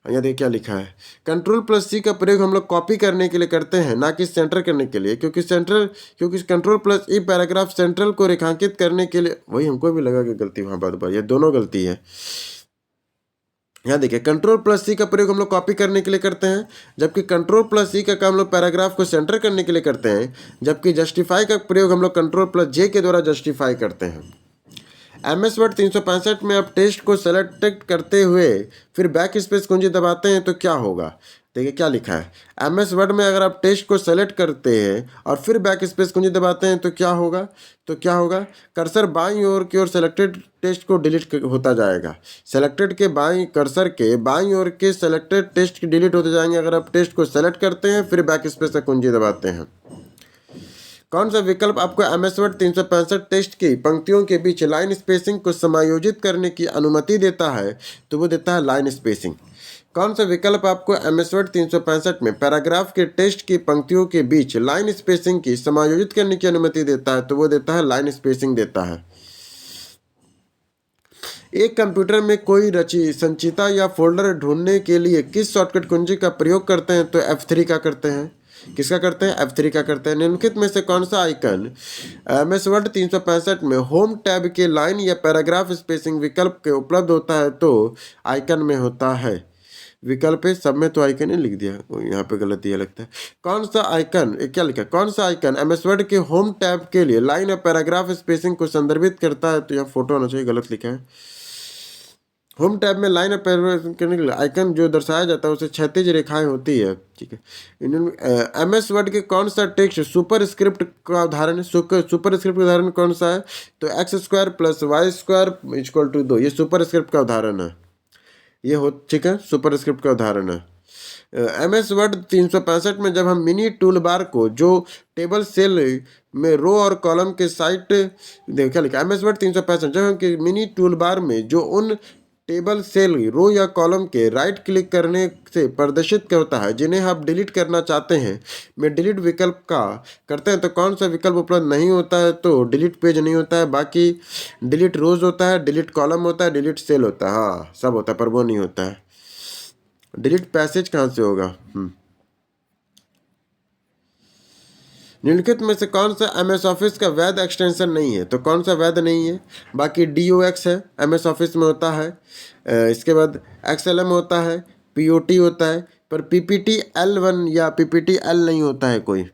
यहाँ देखिए क्या लिखा है, Ctrl+C का प्रयोग हम लोग कॉपी करने के लिए करते हैं, ना कि सेंटर करने के लिए, क्योंकि Ctrl+E पैराग्राफ सेंट्रल को रेखांकित करने के लिए। वही हमको भी लगा कि गलती वहाँ बात ये दोनों गलती है। यहाँ देखिए, Ctrl+C का प्रयोग हम लोग कॉपी करने के लिए करते हैं, जबकि Ctrl+E का काम हम लोग पैराग्राफ को सेंटर करने के लिए करते हैं, जबकि जस्टिफाई का प्रयोग हम लोग Ctrl+J के द्वारा जस्टिफाई करते हैं। MS वर्ड 365 में आप टेक्स्ट को सेलेक्ट करते हुए फिर बैक स्पेस कुंजी दबाते हैं तो क्या होगा? देखिए क्या लिखा है, MS वर्ड में अगर आप टेक्स्ट को सेलेक्ट करते हैं और फिर बैक स्पेस कुंजी दबाते हैं तो क्या होगा? कर्सर बाईं ओर की ओर सेलेक्टेड टेक्स्ट को डिलीट होता जाएगा। सेलेक्टेड के कर्सर के बाईं ओर के सेलेक्टेड टेक्स्ट डिलीट होते जाएंगे अगर आप टेक्स्ट को सेलेक्ट करते हैं फिर बैक स्पेस का कुंजी दबाते हैं। कौन सा विकल्प आपको MS वर्ड 365 टेक्स्ट की पंक्तियों के बीच लाइन स्पेसिंग को समायोजित करने की अनुमति देता है? तो वो देता है लाइन स्पेसिंग। कौन सा विकल्प आपको MS वर्ड 365 में पैराग्राफ के टेक्स्ट की पंक्तियों के बीच लाइन स्पेसिंग की समायोजित करने की अनुमति देता है? तो वो देता है लाइन स्पेसिंग देता है। एक कंप्यूटर में कोई संचिता या फोल्डर ढूंढने के लिए किस शॉर्टकट कुंजी का प्रयोग करते हैं? तो F3 का करते हैं। किसका करते हैं? F3 का करते हैं। निम्नलिखित में से कौन सा आइकन MS वर्ड 365 में होम टैब के लाइन या पैराग्राफ स्पेसिंग विकल्प के उपलब्ध होता है? तो आइकन में होता है। विकल्प है, सब में तो आइकन ही लिख दिया, यहाँ पे गलत दिया लगता है। कौन सा आइकन, क्या लिखा है, कौन सा आइकन MS वर्ड के होम टैब के लिए लाइन और पैराग्राफ स्पेसिंग को संदर्भित करता है? तो यहाँ फोटो होना चाहिए, गलत लिखा है। होम टैब में लाइन और पैराग्राफ करने के लिए आइकन जो दर्शाया जाता है उसे क्षैतिज रेखाएं होती है, ठीक है। MS वर्ड के कौन सा टेक्स्ट सुपर स्क्रिप्ट का उदाहरण है? सुपर स्क्रिप्ट का उदाहरण कौन सा है? तो x² + y² = 2, ये सुपर स्क्रिप्ट का उदाहरण है। ये हो, ठीक है, सुपर स्क्रिप्ट का उदाहरण है। MS वर्ड 365 में जब हम मिनी टूल बार को जो टेबल सेल में रो और कॉलम के साइट देखो क्या लिखा है, MS वर्ड 365 जब हम मिनी टूल बार में जो उन टेबल सेल रो या कॉलम के राइट क्लिक करने से प्रदर्शित होता है जिन्हें आप डिलीट करना चाहते हैं में डिलीट विकल्प का करते हैं, तो कौन सा विकल्प उपलब्ध नहीं होता है? तो डिलीट पेज नहीं होता है, बाकी डिलीट रोज होता है, डिलीट कॉलम होता है, डिलीट सेल होता है, हाँ सब होता है, पर वो नहीं होता है। डिलीट पैसेज कहाँ से होगा? निम्नलिखित में से कौन सा MS ऑफिस का वैध एक्सटेंशन नहीं है? तो कौन सा वैध नहीं है? बाकी DOX है, MS ऑफिस में होता है। इसके बाद XLM होता है, POT होता है, पर PPT-L1 या PPT-L नहीं होता है कोई।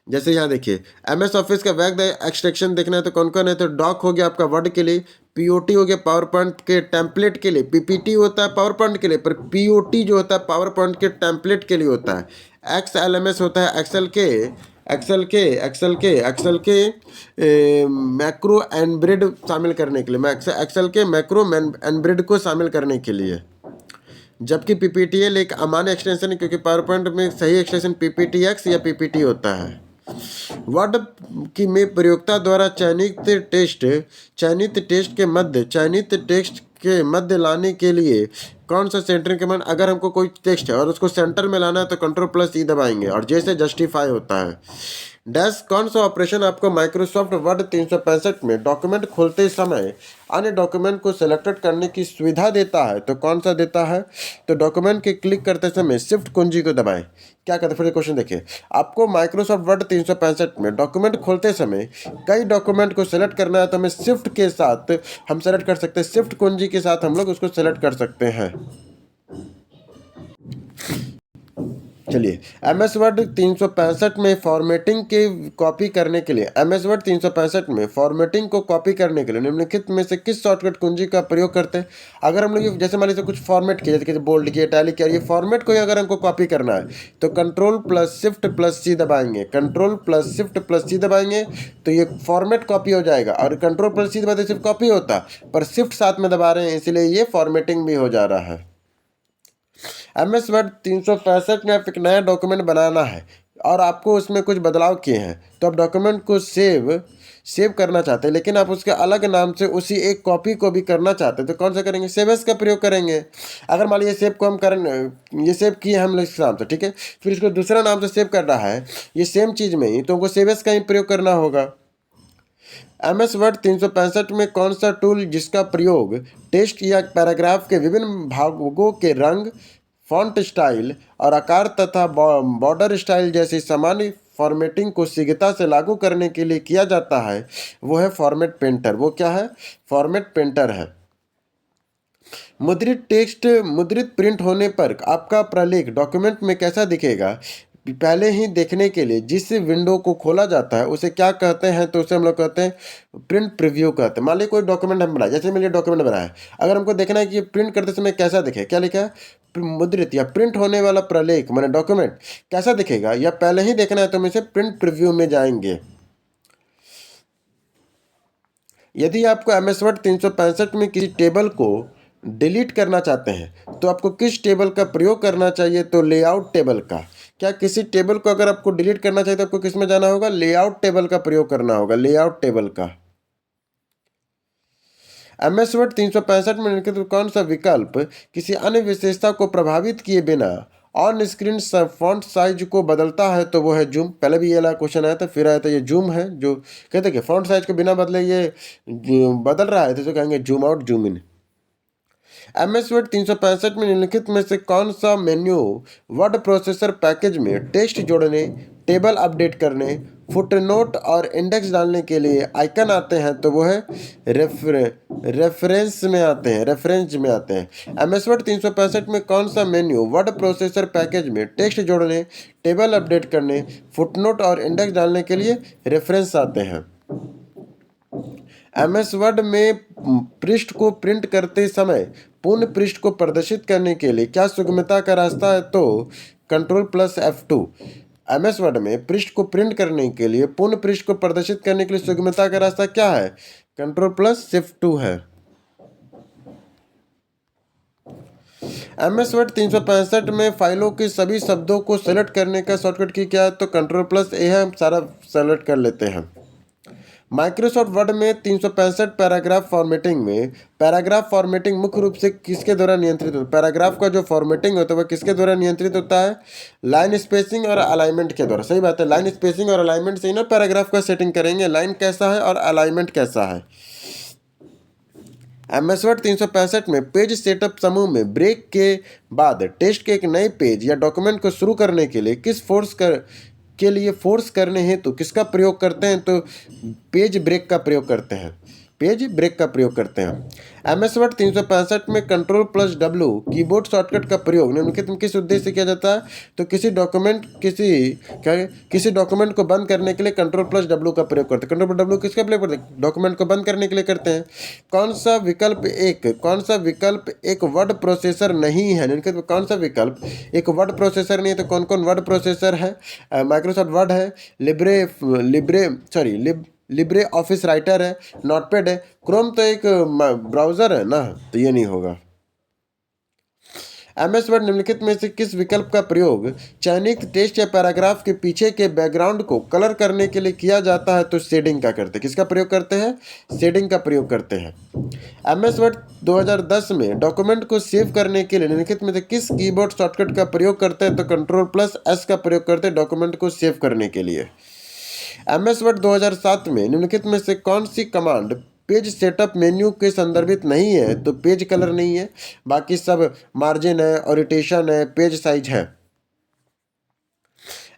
जैसे यहाँ देखिए, MS ऑफिस का वैध एक्सटेंशन देखना है तो कौन कौन है? तो डॉक हो गया आपका वर्ड के लिए, POT हो गया पावर पॉइंट के टेम्पलेट के लिए, PPT होता है पावर पॉइंट के लिए, पर POT जो होता है पावर पॉइंट के टेम्पलेट के लिए होता है। XLMS होता है एक्सेल के मैक्रो एनब्रिड शामिल करने के लिए, एक्सेल के मैक्रो एनब्रिड को शामिल करने के लिए। जबकि PPTL एक अमान्य एक्सटेंशन है, क्योंकि पावर पॉइंट में सही एक्सटेंशन PPTX या PPT होता है। वर्ड की में प्रयोक्ता द्वारा चयनित टेक्स्ट के मध्य लाने के लिए कौन सा सेंटरिंग कमांड, अगर हमको कोई टेक्स्ट है और उसको सेंटर में लाना है तो Ctrl+E दबाएंगे और जैसे जस्टिफाई होता है। डैश कौन सा ऑपरेशन आपको माइक्रोसॉफ्ट वर्ड 365 में डॉक्यूमेंट खोलते समय अन्य डॉक्यूमेंट को सिलेक्टेड करने की सुविधा देता है, तो कौन सा देता है? तो डॉक्यूमेंट के क्लिक करते समय शिफ्ट कुंजी को दबाएं। क्या कहते हैं, फिर क्वेश्चन देखिए। आपको माइक्रोसॉफ्ट वर्ड 365 में डॉक्यूमेंट खोलते समय कई डॉक्यूमेंट को सेलेक्ट करना है, तो हमें शिफ्ट के साथ हम सेलेक्ट कर सकते हैं, शिफ्ट कुंजी के साथ हम लोग उसको सेलेक्ट कर सकते हैं। चलिए, MS वर्ड 365 में फॉर्मेटिंग के कॉपी करने के लिए MS वर्ड 365 में फॉर्मेटिंग को कॉपी करने के लिए निम्नलिखित में से किस शॉर्टकट कुंजी का प्रयोग करते हैं? अगर हम लोग जैसे मान लीजिए कुछ फॉर्मेट किया, जैसे बोल्ड किया, टैली किया, ये फॉर्मेट को ही अगर हमको कॉपी करना है तो Ctrl+Shift+C दबाएंगे, Ctrl+Shift+C दबाएंगे तो ये फॉर्मेट कॉपी हो जाएगा। और Ctrl+C दबाते सिर्फ कॉपी होता, पर शिफ्ट साथ में दबा रहे हैं इसलिए ये फॉर्मेटिंग भी हो जा रहा है। MS वर्ड 365 में आप एक नया डॉक्यूमेंट बनाना है और आपको उसमें कुछ बदलाव किए हैं, तो आप डॉक्यूमेंट को सेव करना चाहते हैं, लेकिन आप उसके अलग नाम से उसी एक कॉपी को भी करना चाहते हैं, तो कौन सा करेंगे? सेव एज का प्रयोग करेंगे। अगर मान लीजिए सेव को हम करें, ये सेव किए हम लोग इस नाम से, ठीक है, फिर इसको दूसरा नाम से सेव कर रहा है ये सेम चीज़ में ही, तो हमको सेव एज का ही प्रयोग करना होगा। MS वर्ड 365 में कौन सा टूल जिसका प्रयोग टेक्स्ट या पैराग्राफ के विभिन्न भागों के रंग, फॉन्ट स्टाइल और आकार तथा बॉर्डर स्टाइल जैसी सामान्य फॉर्मेटिंग को शीघ्रता से लागू करने के लिए किया जाता है, वो है फॉर्मेट पेंटर। वो क्या है? फॉर्मेट पेंटर है। मुद्रित टेक्स्ट मुद्रित प्रिंट होने पर आपका प्रलेख डॉक्यूमेंट में कैसा दिखेगा? पहले ही देखने के लिए जिस विंडो को खोला जाता है उसे क्या कहते हैं? तो उसे हम लोग कहते हैं प्रिंट प्रीव्यू कहते हैं। मान लीजिए कोई डॉक्यूमेंट हम बनाए, जैसे मैंने डॉक्यूमेंट बनाया है, अगर हमको देखना है कि ये प्रिंट करते समय कैसा दिखे, क्या लिखा है? मुद्रित या प्रिंट होने वाला प्रलेख माने डॉक्यूमेंट कैसा दिखेगा, या पहले ही देखना है तो हम इसे प्रिंट प्रीव्यू में जाएंगे। यदि आपको MS वर्ड 365 में किसी टेबल को डिलीट करना चाहते हैं तो आपको किस टेबल का प्रयोग करना चाहिए? तो लेआउट टेबल का। क्या किसी टेबल को अगर आपको डिलीट करना चाहिए तो आपको किस में जाना होगा? लेआउट टेबल का प्रयोग करना होगा, लेआउट टेबल का। MS वर्ड 365 में निम्नलिखित कौन सा विकल्प किसी अन्य विशेषता को प्रभावित किए बिना ऑन स्क्रीन फॉन्ट साइज को बदलता है? तो वो है जूम। पहले भी ये वाला क्वेश्चन आया था, फिर आया था ये जूम है, जो कहते हैं कि फॉन्ट साइज को बिना बदले ये बदल रहा है, तो कहेंगे zoom out zoom in. MS word 365 में निम्नलिखित में से कौन सा मेन्यू वर्ड प्रोसेसर पैकेज में टेक्स्ट जोड़ने, टेबल अपडेट करने, फुटनोट और इंडेक्स डालने के लिए आइकन आते हैं? तो वो है रेफरेंस में आते हैं। MS वर्ड 365 में कौन सा मेन्यू वर्ड प्रोसेसर पैकेज में टेक्स्ट जोड़ने, टेबल अपडेट करने, फुटनोट और इंडेक्स डालने के लिए रेफरेंस आते हैं? MS वर्ड में पृष्ठ को प्रिंट करते समय पूर्ण पृष्ठ को प्रदर्शित करने के लिए क्या सुगमता का रास्ता है? तो Ctrl+F2। MS वर्ड में पृष्ठ को प्रिंट करने के लिए, पूर्ण पृष्ठ को प्रदर्शित करने के लिए सुगमता का रास्ता क्या है? Ctrl+Shift2 है। MS वर्ड 365 में फाइलों के सभी शब्दों को सेलेक्ट करने का शॉर्टकट की क्या है? तो Ctrl+A है, हम सारा सेलेक्ट कर लेते हैं। माइक्रोसॉफ्ट वर्ड में 365 पैराग्राफ फॉर्मेटिंग में पैराग्राफ फॉर्मेटिंग मुख्य रूप से किसके द्वारा नियंत्रित होता है? पैराग्राफ का जो फॉर्मेटिंग होता है वह किसके द्वारा नियंत्रित होता है? लाइन स्पेसिंग और अलाइनमेंट के द्वारा। सही बात है, लाइन स्पेसिंग और अलाइनमेंट से ही ना पैराग्राफ का सेटिंग करेंगे, लाइन कैसा है और अलाइनमेंट कैसा है। MS वर्ड 365 में पेज सेटअप समूह में ब्रेक के बाद टेक्स्ट के एक नए पेज या डॉक्यूमेंट को शुरू करने के लिए फोर्स करने हेतु किसका प्रयोग करते हैं? तो पेज ब्रेक का प्रयोग करते हैं। MS वर्ड 365 में Ctrl+W कीबोर्ड शॉर्टकट का प्रयोग निम्नलिखित में किस उद्देश्य से किया जाता है? तो किसी डॉक्यूमेंट को बंद करने के लिए Ctrl+W का प्रयोग करते हैं। Ctrl+W किसका प्रयोग करते हैं? डॉक्यूमेंट को बंद करने के लिए करते हैं। कौन सा विकल्प एक वर्ड प्रोसेसर नहीं है? निम्नलिखित में कौन सा विकल्प एक वर्ड प्रोसेसर नहीं है? तो कौन कौन वर्ड प्रोसेसर है? माइक्रोसॉफ्ट वर्ड है, लिब्रे ऑफिस राइटर है, नोटपैड है, क्रोम तो एक ब्राउज़र है ना, तो ये नहीं होगा। MS वर्ड निम्नलिखित में से किस विकल्प का प्रयोग चयनित टेक्स्ट या पैराग्राफ के पीछे के बैकग्राउंड को कलर करने के लिए किया जाता है? तो शेडिंग का करते हैं। किसका प्रयोग करते हैं? शेडिंग का प्रयोग करते हैं। MS वर्ड 2010 में डॉक्यूमेंट को सेव करने के लिए निम्नलिखित में से किस कीबोर्ड शॉर्टकट का प्रयोग करते हैं? तो Ctrl+S का प्रयोग करते हैं डॉक्यूमेंट को सेव करने के लिए। MS वर्ड 2007 में निम्नलिखित में से कौन सी कमांड पेज सेटअप मेन्यू के संदर्भित नहीं है? तो पेज कलर नहीं है, बाकी सब मार्जिन है, ओरिएंटेशन है, पेज साइज है।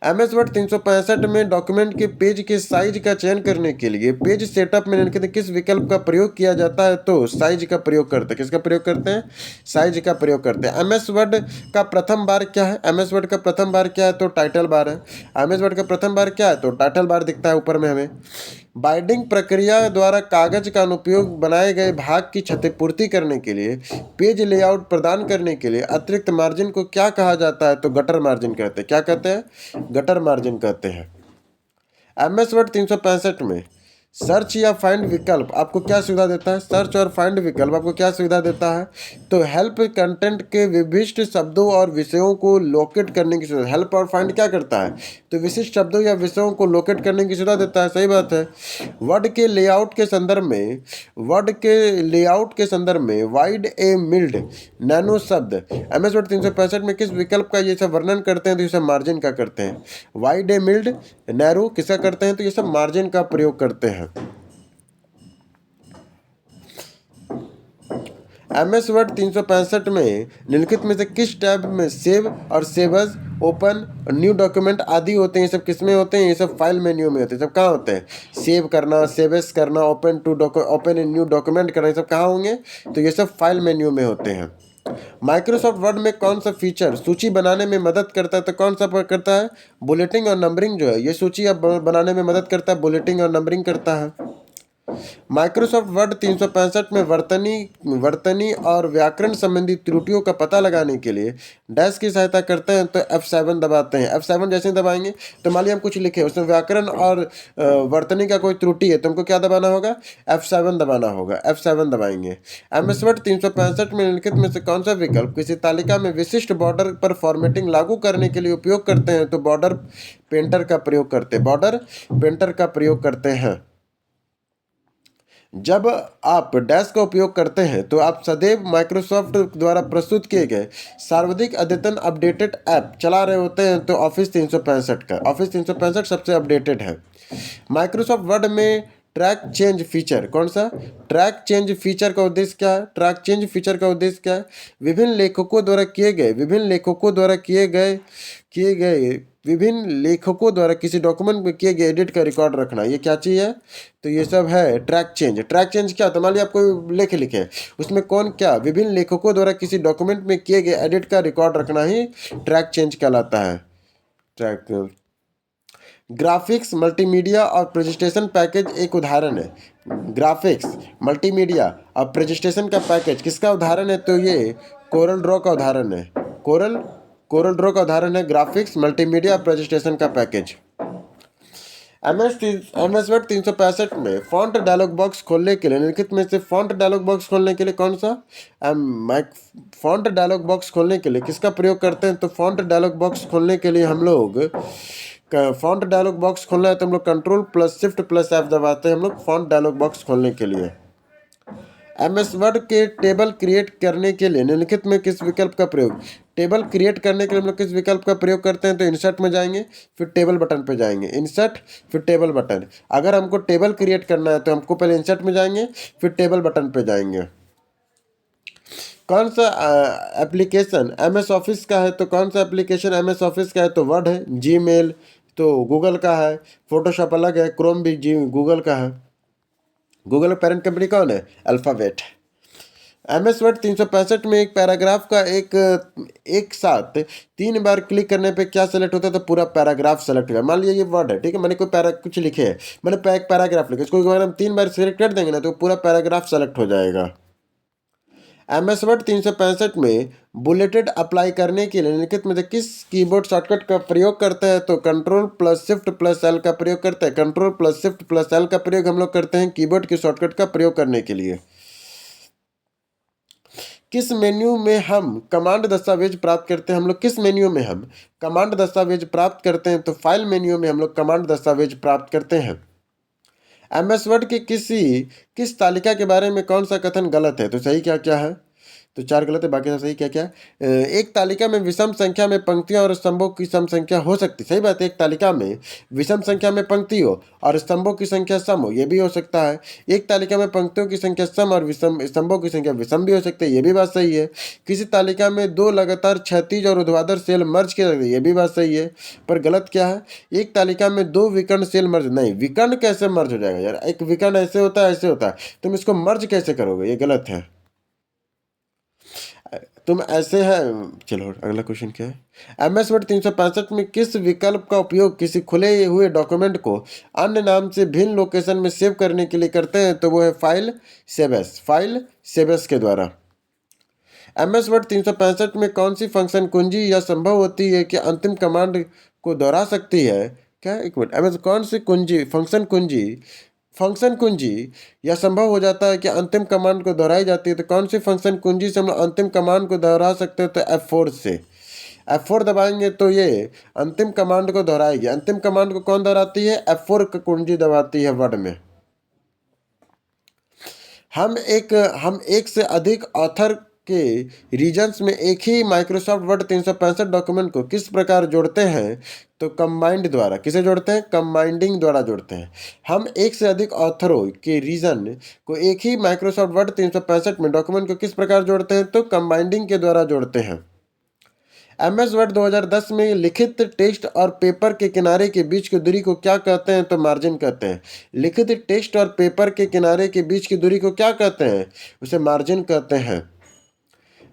MS वर्ड 365 में डॉक्यूमेंट के पेज के साइज का चयन करने के लिए पेज सेटअप में निम्नलिखित किस विकल्प का प्रयोग किया जाता है? तो साइज का प्रयोग करते हैं। किसका प्रयोग करते हैं? साइज का प्रयोग करते हैं। MS वर्ड का प्रथम बार क्या है? MS वर्ड का प्रथम बार क्या है? तो टाइटल बार है। MS वर्ड का प्रथम बार क्या है? तो टाइटल बार दिखता है ऊपर में हमें। बाइंडिंग प्रक्रिया द्वारा कागज का अनुपयोग बनाए गए भाग की क्षतिपूर्ति करने के लिए पेज लेआउट प्रदान करने के लिए अतिरिक्त मार्जिन को क्या कहा जाता है? तो गटर मार्जिन कहते हैं। क्या कहते हैं? गटर मार्जिन कहते हैं। MS वर्ड 365 में सर्च या फाइंड विकल्प आपको क्या सुविधा देता है? सर्च और फाइंड विकल्प आपको क्या सुविधा देता है? तो हेल्प कंटेंट के विशिष्ट शब्दों और विषयों को लोकेट करने की सुविधा। हेल्प और फाइंड क्या करता है? तो विशिष्ट शब्दों या विषयों को लोकेट करने की सुविधा देता है। सही बात है। वर्ड के लेआउट के संदर्भ में वाइड ए मिल्ड नैनो शब्द MS वर्ड 365 में किस विकल्प का ये सब वर्णन करते हैं? तो ये सब मार्जिन का करते हैं। वाइड ए मिल्ड नैरो किसका करते हैं? तो ये सब मार्जिन का प्रयोग करते हैं। MS वर्ड 365 में निम्नलिखित में से किस टैब में सेव और सेवर्स, ओपन, न्यू डॉक्यूमेंट आदि होते हैं? ये सब किसमें होते हैं? ये सब फाइल मेन्यू में होते हैं। सब कहाँ होते हैं? सेव करना, सेवेस करना, ओपन ए न्यू डॉक्यूमेंट करना, ये सब कहाँ होंगे? तो ये सब फाइल मेन्यू में होते हैं। माइक्रोसॉफ्ट वर्ड में कौन सा फीचर सूची बनाने में मदद करता है? तो कौन सा करता है? बुलेटिंग और नंबरिंग जो है, ये सूची अब बनाने में मदद करता है, बुलेटिंग और नंबरिंग करता है। माइक्रोसॉफ्ट वर्ड 365 में वर्तनी और व्याकरण संबंधी त्रुटियों का पता लगाने के लिए डैश की सहायता करते हैं। तो F7 दबाते हैं। F7 जैसे दबाएंगे तो मान लिया हम कुछ लिखे, उसमें व्याकरण और वर्तनी का कोई त्रुटि है तो हमको क्या दबाना होगा? F7 दबाना होगा। F7 दबाएंगे। MS वर्ड 365 में निम्नलिखित में से कौन सा विकल्प किसी तालिका में विशिष्ट बॉर्डर पर फॉर्मेटिंग लागू करने के लिए उपयोग करते हैं? तो बॉर्डर पेंटर का प्रयोग करते हैं। जब आप डैश का उपयोग करते हैं तो आप सदैव माइक्रोसॉफ्ट द्वारा प्रस्तुत किए गए सर्वाधिक अद्यतन अपडेटेड ऐप चला रहे होते हैं। तो ऑफिस 365 सबसे अपडेटेड है। माइक्रोसॉफ्ट वर्ड में ट्रैक चेंज फीचर कौन सा? ट्रैक चेंज फीचर का उद्देश्य क्या है? ट्रैक चेंज फीचर का उद्देश्य क्या है? विभिन्न लेखकों द्वारा किसी डॉक्यूमेंट में किए गए एडिट का रिकॉर्ड रखना, ये क्या चीज़ है? तो ये सब है ट्रैक चेंज। ट्रैक चेंज क्या? तो मान लिया आपको लिखे उसमें कौन क्या विभिन्न लेखकों द्वारा किसी डॉक्यूमेंट में किए गए एडिट का रिकॉर्ड रखना ही ट्रैक चेंज कहलाता है। ट्रैक ग्राफिक्स, मल्टीमीडिया और प्रेजेंटेशन पैकेज एक उदाहरण है। ग्राफिक्स, मल्टीमीडिया और प्रेजेंटेशन का पैकेज किसका उदाहरण है? तो ये कोरल ड्रॉ का उदाहरण है। कोरल ड्रॉ का उदाहरण है ग्राफिक्स, मल्टीमीडिया, प्रेजेंटेशन का पैकेज। MS वर्ड 365 में फॉन्ट डायलॉग बॉक्स खोलने के लिए निम्नलिखित में से फॉन्ट डायलॉग बॉक्स खोलने के लिए कौन सा फॉन्ट डायलॉग बॉक्स खोलने के लिए किसका प्रयोग करते हैं? तो फॉन्ट डायलॉग बॉक्स खोलने के लिए हम लोग फॉन्ट डायलॉग बॉक्स खोलना है तो हम लोग Ctrl+Shift+F दबाते हैं हम लोग फॉन्ट डायलॉग बॉक्स खोलने के लिए। MS वर्ड के टेबल क्रिएट करने के लिए निम्नलिखित में किस विकल्प का प्रयोग? टेबल क्रिएट करने के लिए हम लोग किस विकल्प का प्रयोग करते हैं? तो इंसर्ट में जाएंगे, फिर टेबल बटन पे जाएंगे। इंसर्ट फिर टेबल बटन। अगर हमको टेबल क्रिएट करना है तो हमको पहले इंसर्ट में जाएंगे, फिर टेबल बटन पे जाएंगे। कौन सा एप्लीकेशन MS ऑफिस का है? तो कौन सा एप्लीकेशन MS ऑफिस का है? तो वर्ड है। जीमेल तो गूगल का है। फोटोशॉप अलग है। क्रोम भी गूगल का है। गूगल पेरेंट कंपनी कौन है? अल्फ़ाबेट। MS वर्ड 365 में एक पैराग्राफ का एक साथ 3 बार क्लिक करने पे क्या सेलेक्ट होता है? तो पूरा पैराग्राफ सेलेक्ट होगा। मान लिया ये वर्ड है, ठीक है, मैंने कोई कुछ लिखे है, मैंने एक पैराग्राफ लिखा, इसको अगर हम 3 बार सेलेक्ट कर देंगे ना तो पूरा पैराग्राफ सेलेक्ट हो जाएगा। MS वर्ड 365 में बुलेटेड अप्लाई करने के लिए निम्नलिखित में से किस कीबोर्ड शॉर्टकट का प्रयोग करते हैं? तो Ctrl+Shift+L का प्रयोग करते हैं। Ctrl+Shift+L का प्रयोग हम लोग करते हैं कीबोर्ड के शॉर्टकट का प्रयोग करने के लिए। किस मेन्यू में हम कमांड दस्तावेज प्राप्त करते हैं? हम लोग किस मेन्यू में हम कमांड दस्तावेज प्राप्त करते हैं? तो फाइल मेन्यू में हम लोग कमांड दस्तावेज प्राप्त करते हैं। एमएस वर्ड की किस तालिका के बारे में कौन सा कथन गलत है? तो सही क्या क्या है? तो 4 गलत है, बाकी सब सही क्या क्या है? एक तालिका में विषम संख्या में पंक्तियां और स्तंभों की सम संख्या हो सकती, सही बात है। एक तालिका में विषम संख्या में पंक्ति हो और स्तंभों की संख्या सम हो, ये भी हो सकता है। एक तालिका में पंक्तियों की संख्या सम और विषम स्तंभों की संख्या विषम भी हो सकती है, ये भी बात सही है। किसी तालिका में 2 लगातार क्षैतिज और ऊर्ध्वाधर सेल मर्ज किए जाते हैं, ये भी बात सही है। पर गलत क्या है? एक तालिका में 2 विकर्ण सेल मर्ज, नहीं, विकर्ण कैसे मर्ज हो जाएगा यार? एक विकर्ण ऐसे होता है, ऐसे होता है, तुम इसको मर्ज कैसे करोगे? ये गलत है। तुम ऐसे है। चलो अगला क्वेश्चन क्या है? एमएस वर्ड 365 में किस विकल्प का उपयोग किसी खुले हुए डॉक्यूमेंट को अन्य नाम से भिन्न लोकेशन में सेव करने के लिए करते हैं? तो वो है फाइल सेव एस के द्वारा। एमएस वर्ड 365 में कौन सी फंक्शन कुंजी या संभव होती है कि अंतिम कमांड को दोहरा सकती है? क्या, एक मिनट, एमएस कौन सी कुंजी फंक्शन कुंजी यह संभव हो जाता है कि अंतिम कमांड को दोहराई जाती है? तो कौन सी फंक्शन कुंजी से हम लोग अंतिम कमांड को दोहरा सकते हो? तो F4 से। F4 दबाएंगे तो ये अंतिम कमांड को दोहराएगी। अंतिम कमांड को कौन दोहराती है? F4 का कुंजी दबाती है वर्ड में। हम एक से अधिक ऑथर के रीजन्स में एक ही माइक्रोसॉफ्ट वर्ड 365 डॉक्यूमेंट को किस प्रकार जोड़ते हैं? तो कंबाइंड द्वारा। किसे जोड़ते हैं? कंबाइंडिंग द्वारा जोड़ते हैं। हम एक से अधिक ऑथरों के रीजन को एक ही माइक्रोसॉफ्ट वर्ड 365 में डॉक्यूमेंट को किस प्रकार जोड़ते हैं? तो कंबाइंडिंग के द्वारा जोड़ते हैं। एमएस वर्ड 2010 में लिखित टेक्स्ट और पेपर के किनारे के बीच की दूरी को क्या कहते हैं? तो मार्जिन कहते हैं। लिखित टेक्स्ट और पेपर के किनारे के बीच की दूरी को क्या कहते हैं? उसे मार्जिन कहते हैं।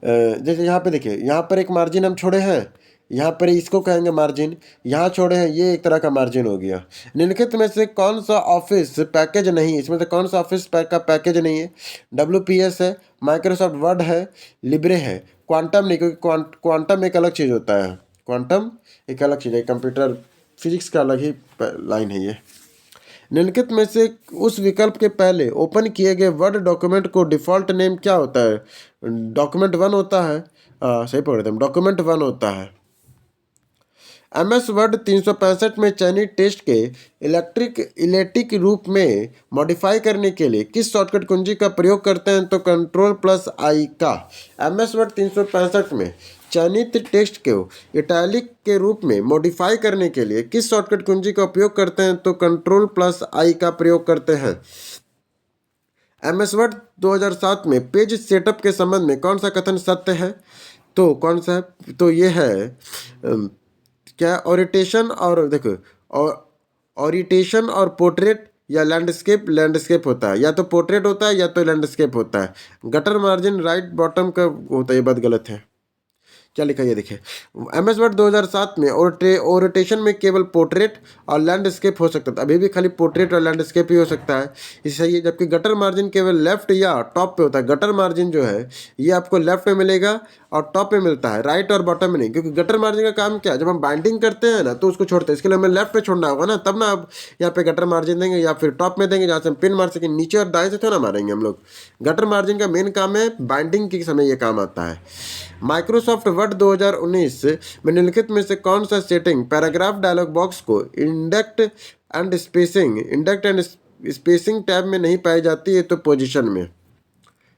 जैसे यहाँ पे देखिए, यहाँ पर एक मार्जिन हम छोड़े हैं, यहाँ पर इसको कहेंगे मार्जिन, यहाँ छोड़े हैं, ये एक तरह का मार्जिन हो गया। निम्नलिखित में से कौन सा ऑफिस पैकेज नहीं, इसमें से कौन सा ऑफिस का पैकेज नहीं है? WPS है, माइक्रोसॉफ्ट वर्ड है, लिब्रे है। क्वांटम नहीं, क्योंकि क्वांटम एक अलग चीज़ होता है। क्वांटम एक अलग चीज़ है, कंप्यूटर फिजिक्स का अलग ही लाइन है ये। निम्नलिखित में से उस विकल्प के पहले ओपन किए गए वर्ड डॉक्यूमेंट को डिफ़ॉल्ट नेम क्या होता है? डॉक्यूमेंट 1 होता है। सही पढ़ रहे थे हम, डॉक्यूमेंट 1 होता है। एमएस वर्ड 365 में चयनित टेक्स्ट के इलेक्ट्रिक रूप में मॉडिफाई करने के लिए किस शॉर्टकट कुंजी का प्रयोग करते हैं? तो Ctrl+I का। एमएस वर्ड 365 में चयनित टेक्स्ट को इटैलिक के रूप में मॉडिफाई करने के लिए किस शॉर्टकट कुंजी का उपयोग करते हैं? तो Ctrl+I का प्रयोग करते हैं। एमएस वर्ड 2007 में पेज सेटअप के संबंध में कौन सा कथन सत्य है? तो कौन सा है? तो ये है क्या, ओरिएंटेशन और देखो, और ओरिएंटेशन और पोर्ट्रेट या लैंडस्केप होता है, या तो पोर्ट्रेट होता है या तो लैंडस्केप होता है। गटर मार्जिन राइट बॉटम का होता है, ये बात गलत है। क्या लिखा है ये देखिए, एमएस वर्ड 2007 में ओरिएंटेशन में केवल पोर्ट्रेट और लैंडस्केप हो सकता था, अभी भी खाली पोर्ट्रेट और लैंडस्केप ही हो सकता है, इससे ये। जबकि गटर मार्जिन केवल लेफ्ट या टॉप पे होता है। गटर मार्जिन जो है ये आपको लेफ्ट में मिलेगा और टॉप पे मिलता है, राइट और बॉटम में नहीं। क्योंकि गटर मार्जिन का काम क्या है, जब हम बाइंडिंग करते हैं ना तो उसको छोड़ते हैं, इसके लिए हमें लेफ्ट पे छोड़ना होगा ना, तब ना आप यहाँ पे गटर मार्जिन देंगे, या फिर टॉप में देंगे जहाँ से हम पिन मार सकें। नीचे और दाएं से थोड़ा मारेंगे हम लोग। गटर मार्जिन का मेन काम है बाइंडिंग के समय ये काम आता है। माइक्रोसॉफ्ट वर्ड 2019 में निम्नलिखित में से कौन सा सेटिंग पैराग्राफ डायलॉग बॉक्स को इंडेक्ट एंड स्पेसिंग टैब में नहीं पाई जाती है? तो पोजीशन में।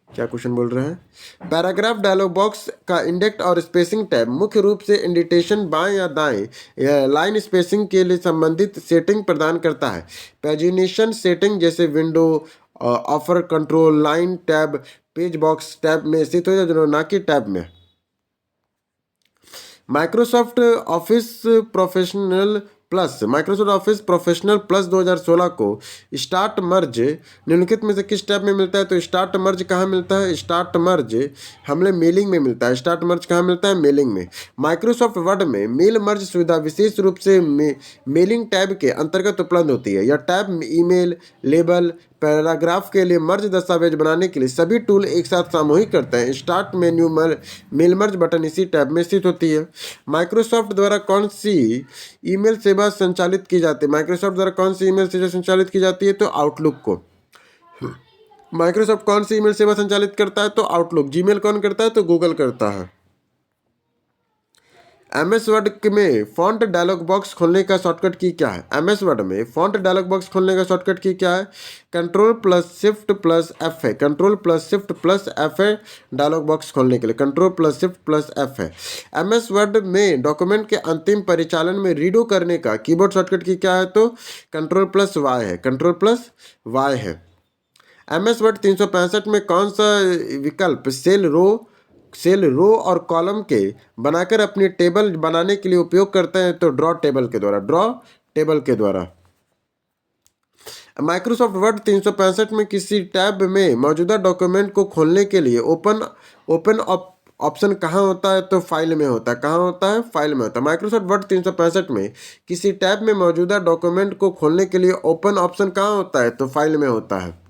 क्या क्वेश्चन बोल रहे हैं? पैराग्राफ डायलॉग बॉक्स का इंडेक्ट और स्पेसिंग टैब मुख्य रूप से इंडिटेशन बाएं या दाएं या लाइन स्पेसिंग के लिए संबंधित सेटिंग प्रदान करता है। पैजिनेशन सेटिंग जैसे window offer control line tab page box tab में स्थित हो जाए, ना कि टैब में। माइक्रोसॉफ्ट ऑफिस प्रोफेशनल प्लस 2016 को स्टार्ट मर्ज निम्नलिखित में से किस टैब में मिलता है? तो स्टार्ट मर्ज कहाँ मिलता है? स्टार्ट मर्ज हमें मेलिंग में मिलता है। स्टार्ट मर्ज कहाँ मिलता है? मेलिंग में। माइक्रोसॉफ्ट वर्ड में मेल मर्ज सुविधा विशेष रूप से मेलिंग टैब के अंतर्गत उपलब्ध होती है। यह टैब ईमेल, लेबल, पैराग्राफ के लिए मर्ज दस्तावेज बनाने के लिए सभी टूल एक साथ सामूहिक करते हैं। Start menu mail merge button इसी टैब में स्थित होती है। माइक्रोसॉफ्ट द्वारा कौन सी ईमेल सेवा संचालित की जाती है? माइक्रोसॉफ्ट द्वारा कौन सी ईमेल सेवा संचालित की जाती है? तो आउटलुक को। माइक्रोसॉफ्ट कौन सी ईमेल सेवा संचालित करता है? तो आउटलुक। जीमेल कौन करता है? तो गूगल करता है। एमएस वर्ड में फॉन्ट डायलॉग बॉक्स खोलने का शॉर्टकट की क्या है? एमएस वर्ड में फॉन्ट डायलॉग बॉक्स खोलने का शॉर्टकट की क्या है? Control plus shift plus F है। Control plus shift plus F है डायलॉग बॉक्स खोलने के लिए। Control plus shift plus F है। एमएस वर्ड में डॉक्यूमेंट के अंतिम परिचालन में रीडो करने का कीबोर्ड शॉर्टकट की क्या है? तो कंट्रोल प्लस वाई है। कंट्रोल प्लस वाई है। एमएस वर्ड 365 में कौन सा विकल्प सेल रो और कॉलम के बनाकर अपनी टेबल बनाने के लिए उपयोग करते हैं? तो ड्रॉ टेबल के द्वारा। ड्रॉ टेबल के द्वारा। माइक्रोसॉफ्ट वर्ड 365 में किसी टैब में मौजूदा डॉक्यूमेंट को खोलने के लिए ओपन ऑप्शन कहाँ होता है? तो फाइल में होता है। कहाँ होता है? फाइल में होता है। माइक्रोसॉफ्ट वर्ड 365 में किसी टैब में मौजूदा डॉक्यूमेंट को खोलने के लिए ओपन ऑप्शन कहाँ होता है? तो फाइल में होता है।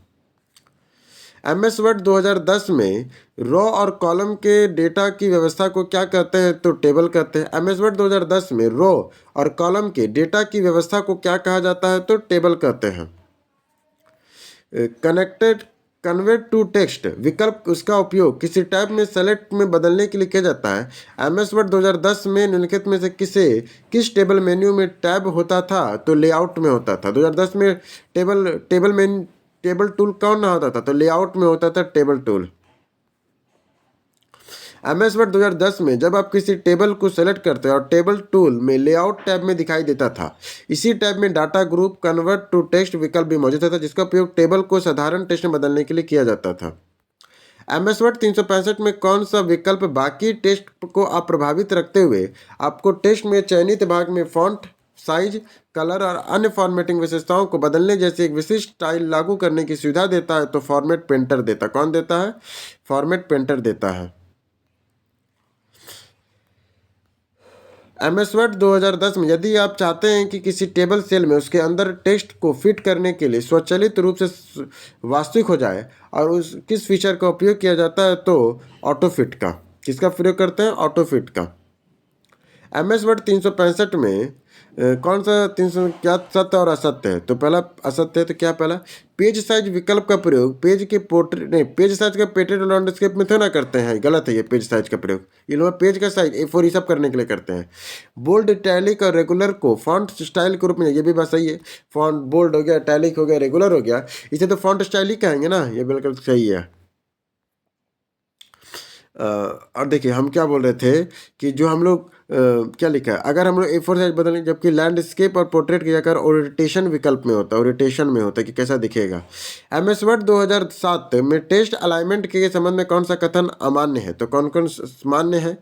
एमएस वर्ड 2010 में रो और कॉलम के डेटा की व्यवस्था को क्या कहते हैं? तो टेबल कहते हैं। एमएस वर्ड 2010 में रो और कॉलम के डेटा की व्यवस्था को क्या कहा जाता है? तो टेबल कहते हैं। कनेक्टेड कन्वर्ट टू टेक्स्ट विकल्प उसका उपयोग किसी टैब में सेलेक्ट में बदलने के लिए किया जाता है। एमएस वर्ड 2010 में निम्नलिखित में से किस टेबल मेन्यू में टैब होता था? तो लेआउट में होता था। 2010 में टेबल टूल कौन ना होता था? तो लेआउट में होता था टेबल टूल। एमएस वर्ड 2010 में जब आप किसी टेबल को सेलेक्ट करते हैं और टेबल टूल में लेआउट टैब में दिखाई देता था। इसी टैब में data group convert to text विकल्प भी मौजूद था, जिसका उपयोग टेबल को साधारण टेक्स्ट में बदलने के लिए किया जाता था। एमएस वर्ड 365 में कौन सा विकल्प बाकी टेक्स्ट को अप्रभावित रखते हुए आपको टेक्स्ट में चयनित भाग में फॉन्ट साइज, कलर और अन्य फॉर्मेटिंग विशेषताओं को बदलने जैसे एक विशिष्ट स्टाइल लागू करने की सुविधा देता है? तो फॉर्मेट पेंटर देता। कौन देता है? फॉर्मेट पेंटर देता है। एमएस वर्ड 2010 में यदि आप चाहते हैं कि किसी टेबल सेल में उसके अंदर टेक्स्ट को फिट करने के लिए स्वचालित रूप से वास्तविक हो जाए और उस किस फीचर का उपयोग किया जाता है? तो ऑटो फिट का। किसका प्रयोग करते हैं? ऑटो फिट का। एमएस वर्ड 365 में कौन सा 300 क्या सत्य और असत्य है? तो पहला असत्य है। तो क्या पहला? पेज साइज विकल्प का प्रयोग पेज के पोर्ट्रेट नहीं, पेज साइज का पोर्ट्रेट और लैंडस्केप में तो ना करते हैं। गलत है ये पेज साइज का प्रयोग। ये लोग पेज का साइज A4 ये सब करने के लिए करते हैं। बोल्ड, इटैलिक और रेगुलर को फॉन्ट स्टाइल के रूप में, ये भी बात सही है। फॉन्ट बोल्ड हो गया, इटैलिक हो गया, रेगुलर हो गया, इसे तो फॉन्ट स्टाइल ही कहेंगे ना। ये बिल्कुल सही है। और देखिए हम क्या बोल रहे थे कि जो हम लोग क्या लिखा है, अगर हम लोग A4 साइज बदलें, जबकि लैंडस्केप और पोर्ट्रेट की जगह ओरिएंटेशन विकल्प में होता है, ओरिएंटेशन में होता है कि कैसा दिखेगा। एमएस वर्ड 2007 में टेक्स्ट अलाइनमेंट के संबंध में कौन सा कथन अमान्य है? तो कौन कौन मान्य है?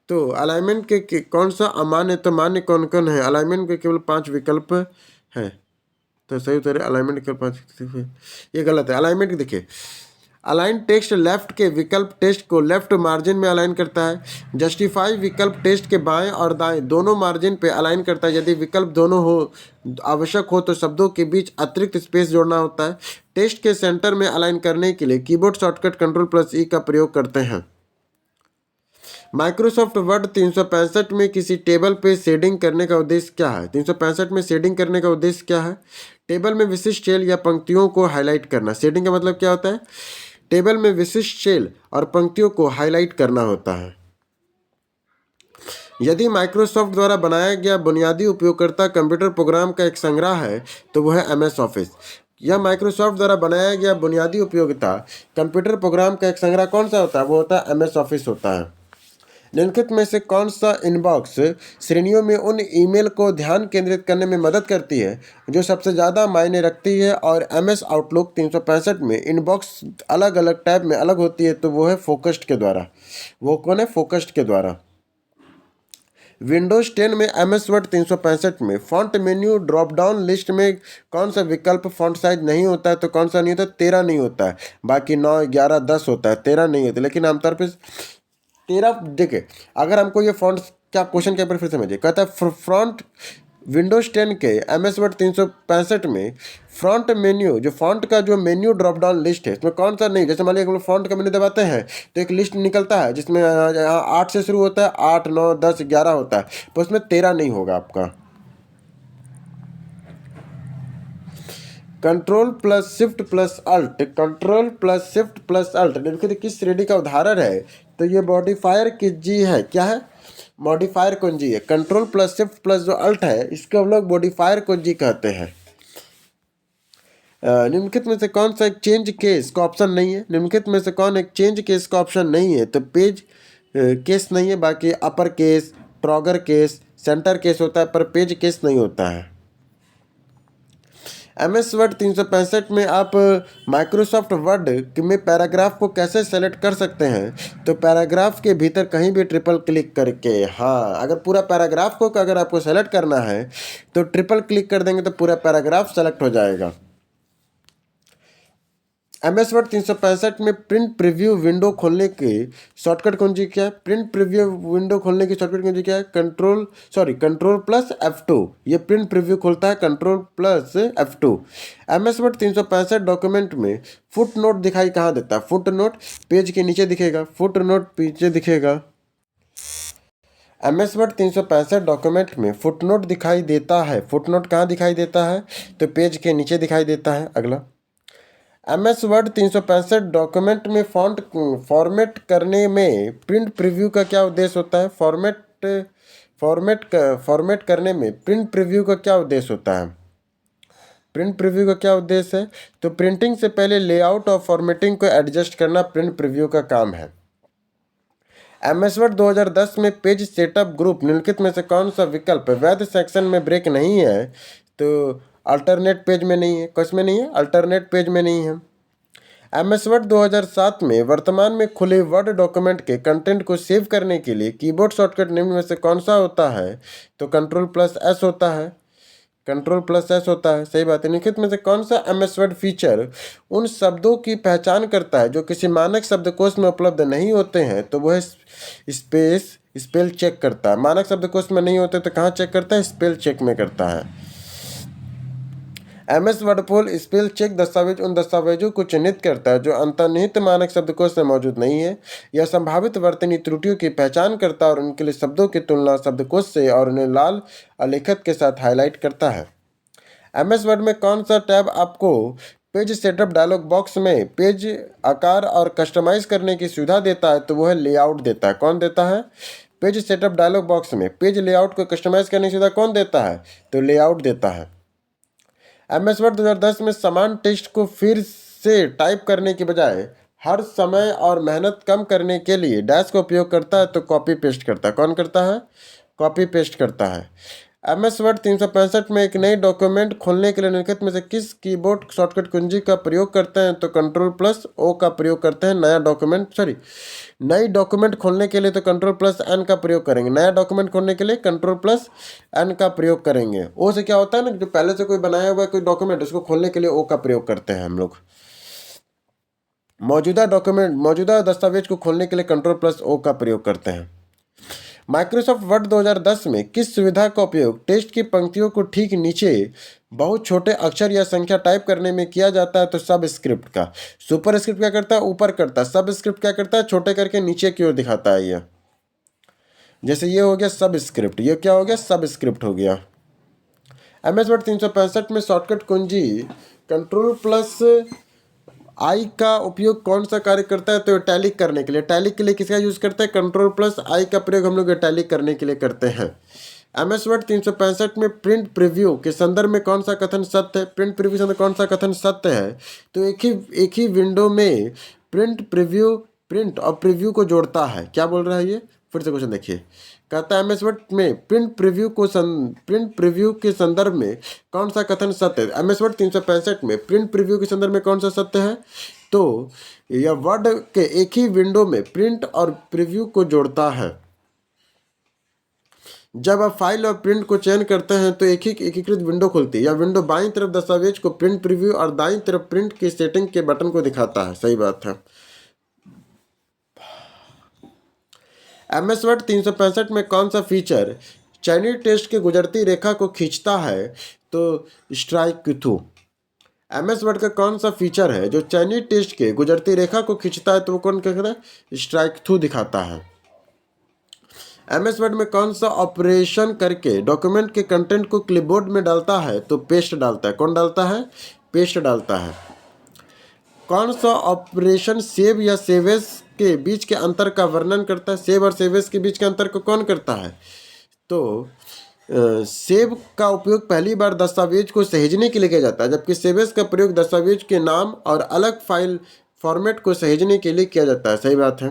तो अलाइनमेंट के कौन सा अमान्य? तो मान्य कौन कौन है? अलाइनमेंट के केवल 5 विकल्प है। तो सही उत्तर है अलाइनमेंट के 5। ये गलत है। अलाइनमेंट देखिए, अलाइन टेक्स्ट लेफ्ट के विकल्प टेक्स्ट को लेफ्ट मार्जिन में अलाइन करता है। जस्टिफाई विकल्प टेक्स्ट के बाएं और दाएं दोनों मार्जिन पे अलाइन करता है। यदि विकल्प दोनों हो आवश्यक हो तो शब्दों के बीच अतिरिक्त स्पेस जोड़ना होता है। टेक्स्ट के सेंटर में अलाइन करने के लिए कीबोर्ड शॉर्टकट कंट्रोल+E का प्रयोग करते हैं। माइक्रोसॉफ्ट वर्ड 365 में किसी टेबल पे शेडिंग करने का उद्देश्य क्या है? 365 में शेडिंग करने का उद्देश्य क्या है? टेबल में विशिष्ट सेल या पंक्तियों को हाईलाइट करना। शेडिंग का मतलब क्या होता है? टेबल में विशिष्ट सेल और पंक्तियों को हाईलाइट करना होता है। यदि माइक्रोसॉफ्ट द्वारा बनाया गया बुनियादी उपयोगकर्ता कंप्यूटर प्रोग्राम का एक संग्रह है तो वह है MS ऑफिस। यह माइक्रोसॉफ्ट द्वारा बनाया गया बुनियादी उपयोगिता कंप्यूटर प्रोग्राम का एक संग्रह कौन सा होता है? वो होता है MS ऑफिस होता है। निम्नलिखित में से कौन सा इनबॉक्स श्रेणियों में उन ईमेल को ध्यान केंद्रित करने में मदद करती है जो सबसे ज़्यादा मायने रखती है? और MS आउटलुक 365 में इनबॉक्स अलग अलग टैब में अलग होती है, तो वो है फोकस्ड के द्वारा। वो कौन है? फोकस्ड के द्वारा। विंडोज 10 में MS वर्ड 365 में font menu drop down list में कौन सा विकल्प फॉन्ट साइज नहीं होता है? तो कौन सा नहीं होता? 13 नहीं होता है। बाकी 9, 11, 10 होता है, 13 नहीं होता। लेकिन आमतौर पर 13 देखे। अगर हमको ये फॉन्ट क्या क्वेश्चन के ऊपर फिर समझिए, कहता है फ्रंट विंडोज 10 के MS वर्ड 365 में फ्रंट मेन्यू जो फॉन्ट का जो मेन्यू ड्रॉप डाउन लिस्ट है इसमें कौन सा नहीं। जैसे मान लीजिए हम लोग फॉन्ट का मेन्यू दबाते हैं तो एक लिस्ट निकलता है जिसमें 8 से शुरू होता है, 8, 9, 10, 11 होता है, तो उसमें 13 नहीं होगा आपका। Control plus shift plus alt, control plus shift plus alt निम्नलिखित किस श्रेणी का उदाहरण है? तो ये मॉडिफायर कुंजी है। क्या है? मॉडिफायर कुंजी है। कंट्रोल प्लस शिफ्ट प्लस जो अल्ट है इसको हम लोग मॉडिफायर कुंजी कहते हैं। निम्नलिखित में से कौन सा एक चेंज केस का ऑप्शन नहीं है? निम्नलिखित में से कौन एक चेंज केस का ऑप्शन नहीं है? तो पेज केस नहीं है, बाकी upper case, toggle case, sentence case होता है, पर पेज केस नहीं होता है। MS वर्ड 365 में आप माइक्रोसॉफ्ट वर्ड में पैराग्राफ को कैसे सेलेक्ट कर सकते हैं? तो पैराग्राफ के भीतर कहीं भी ट्रिपल क्लिक करके, हाँ, अगर पूरा पैराग्राफ को अगर आपको सेलेक्ट करना है तो ट्रिपल क्लिक कर देंगे तो पूरा पैराग्राफ सेलेक्ट हो जाएगा। MS वर्ड 365 में प्रिंट प्रीव्यू विंडो खोलने की शॉर्टकट कुंजी क्या है? प्रिंट प्रीव्यू विंडो खोलने की शॉर्टकट कुंजी क्या है? Control plus F2। ये प्रिंट प्रीव्यू खोलता है control plus F2। MS word 365 document में फुट नोट दिखाई कहाँ देता है? फुट नोट पेज के नीचे दिखेगा, फुट नोट पीछे दिखेगा। MS वर्ड 365 डॉक्यूमेंट में फुट नोट दिखाई देता है। फुट नोट कहाँ दिखाई देता है? तो पेज के नीचे दिखाई देता है। अगला, MS वर्ड 365 डॉक्यूमेंट में फॉन्ट फॉर्मेट करने में प्रिंट प्रीव्यू का क्या उद्देश्य होता है? फॉर्मेट करने में प्रिंट प्रीव्यू का क्या उद्देश्य होता है? प्रिंट प्रीव्यू का क्या उद्देश्य है? तो प्रिंटिंग से पहले लेआउट और फॉर्मेटिंग को एडजस्ट करना प्रिंट प्रीव्यू का काम है। MS वर्ड 2010 में पेज सेटअप ग्रुप निम्नलिखित में से कौन सा विकल्प वैध सेक्शन में ब्रेक नहीं है? तो अल्टरनेट पेज में नहीं है। किस में नहीं है? अल्टरनेट पेज में नहीं है। MS वर्ड 2007 में वर्तमान में खुले वर्ड डॉक्यूमेंट के कंटेंट को सेव करने के लिए कीबोर्ड शॉर्टकट निम्न में से कौन सा होता है? तो कंट्रोल प्लस एस होता है। कंट्रोल प्लस एस होता है, सही बात है। निम्नलिखित में से कौन सा MS वर्ड फीचर उन शब्दों की पहचान करता है जो किसी मानक शब्दकोश में उपलब्ध नहीं होते हैं? तो वह स्पेल चेक करता है। मानक शब्दकोश में नहीं होते तो कहाँ चेक करता है? स्पेल चेक में करता है। MS वर्ड पोल स्पेल चेक दस्तावेज उन दस्तावेजों को चिन्हित करता है जो अंतर्निहित मानक शब्दकोश में मौजूद नहीं है। यह संभावित वर्तनी त्रुटियों की पहचान करता है और उनके लिए शब्दों की तुलना शब्दकोश से और उन्हें लाल आलेखित के साथ हाईलाइट करता है। MS वर्ड में कौन सा टैब आपको पेज सेटअप डायलॉग बॉक्स में पेज आकार और कस्टमाइज करने की सुविधा देता है? तो वह लेआउट देता है। कौन देता है? पेज सेटअप डायलॉग बॉक्स में पेज लेआउट को कस्टमाइज करने की सुविधा कौन देता है? तो लेआउट देता है। MS वर्ड 2010 में समान टेक्स्ट को फिर से टाइप करने के बजाय हर समय और मेहनत कम करने के लिए डैश का उपयोग करता है तो कॉपी पेस्ट करता है। कौन करता है? कॉपी पेस्ट करता है। MS वर्ड 365 में एक नई डॉक्यूमेंट खोलने के लिए निम्नलिखित में से किस कीबोर्ड शॉर्टकट कुंजी का प्रयोग करते हैं? तो कंट्रोल प्लस O का प्रयोग करते हैं। नई डॉक्यूमेंट खोलने के लिए तो कंट्रोल प्लस N का प्रयोग करेंगे। नया डॉक्यूमेंट खोलने के लिए कंट्रोल प्लस N का प्रयोग करेंगे। O से क्या होता है ना, जो पहले से कोई बनाया हुआ है कोई डॉक्यूमेंट उसको खोलने के लिए O का प्रयोग करते हैं हम लोग। मौजूदा दस्तावेज को खोलने के लिए कंट्रोल प्लस O का प्रयोग करते हैं। माइक्रोसॉफ्ट वर्ड 2010 में किस सुविधा का उपयोग टेक्स्ट की पंक्तियों को ठीक नीचे बहुत छोटे अक्षर या संख्या टाइप करने में किया जाता है? तो सब स्क्रिप्ट का। सुपर स्क्रिप्ट क्या करता है? ऊपर करता है। सब स्क्रिप्ट क्या करता है? छोटे करके नीचे की ओर दिखाता है। यह जैसे ये हो गया सब स्क्रिप्ट, ये क्या हो गया? सब स्क्रिप्ट हो गया। MS वर्ड 365 में शॉर्टकट कुंजी कंट्रोल प्लस आई का उपयोग कौन सा कार्य करता है? तो इटैलिक करने के लिए। इटैलिक के लिए किसका यूज करते हैं? कंट्रोल प्लस आई का प्रयोग हम लोग इटैलिक करने के लिए करते हैं। MS वर्ड 365 में प्रिंट प्रीव्यू के संदर्भ में कौन सा कथन सत्य है? प्रिंट प्रीव्यू के संदर्भ कौन सा कथन सत्य है? तो एक ही विंडो में प्रिंट और प्रीव्यू को जोड़ता है। क्या बोल रहा है ये? फिर से क्वेश्चन देखिए। कहता है MS वर्ड में प्रिंट प्रीव्यू के संदर्भ में कौन सा कथन सत्य है? MS वर्ड 365 में प्रिंट प्रीव्यू के संदर्भ में कौन सा सत्य है? तो यह वर्ड के एक ही विंडो में प्रिंट और प्रीव्यू को जोड़ता है। जब आप फाइल और प्रिंट को चयन करते हैं तो एकीकृत विंडो खुलती है। यह विंडो बाईं तरफ दस्तावेज को प्रिंट प्रीव्यू और दाईं तरफ प्रिंट की सेटिंग के बटन को दिखाता है। सही बात है। MS वर्ड 365 में कौन सा फीचर चयनित टेक्स्ट की गुजरती रेखा को खींचता है? तो स्ट्राइक थ्रू। MS वर्ड का कौन सा फीचर है जो चयनित टेक्स्ट के गुजरती रेखा को खींचता है? तो वो कौन कहता है? स्ट्राइक थ्रू दिखाता है। MS वर्ड में कौन सा ऑपरेशन करके डॉक्यूमेंट के कंटेंट को क्लिपबोर्ड में डालता है? तो पेस्ट डालता है। कौन डालता है? पेस्ट डालता है। कौन सा ऑपरेशन सेव या सेवेस के बीच के अंतर का वर्णन करता है? सेव और सेवेस के बीच के अंतर को कौन करता है? तो सेव का उपयोग पहली बार दस्तावेज को सहेजने के लिए किया जाता है, जबकि सेवेस का प्रयोग दस्तावेज के नाम और अलग फाइल फॉर्मेट को सहेजने के लिए किया जाता है। सही बात है।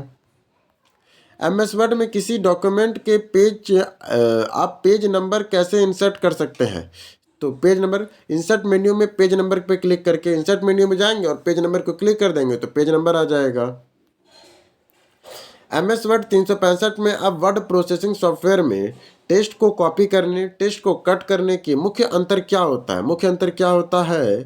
MS वर्ड में किसी डॉक्यूमेंट के पेज आप पेज नंबर कैसे इंसर्ट कर सकते हैं? तो पेज नंबर इंसर्ट मेन्यू में पेज नंबर पे क्लिक करके इंसर्ट मेन्यू में जाएंगे और पेज नंबर को क्लिक कर देंगे तो पेज नंबर आ जाएगा। MS वर्ड 365 में अब वर्ड प्रोसेसिंग सॉफ्टवेयर में टेक्स्ट को कॉपी करने, टेक्स्ट को कट करने की मुख्य अंतर क्या होता है? मुख्य अंतर क्या होता है?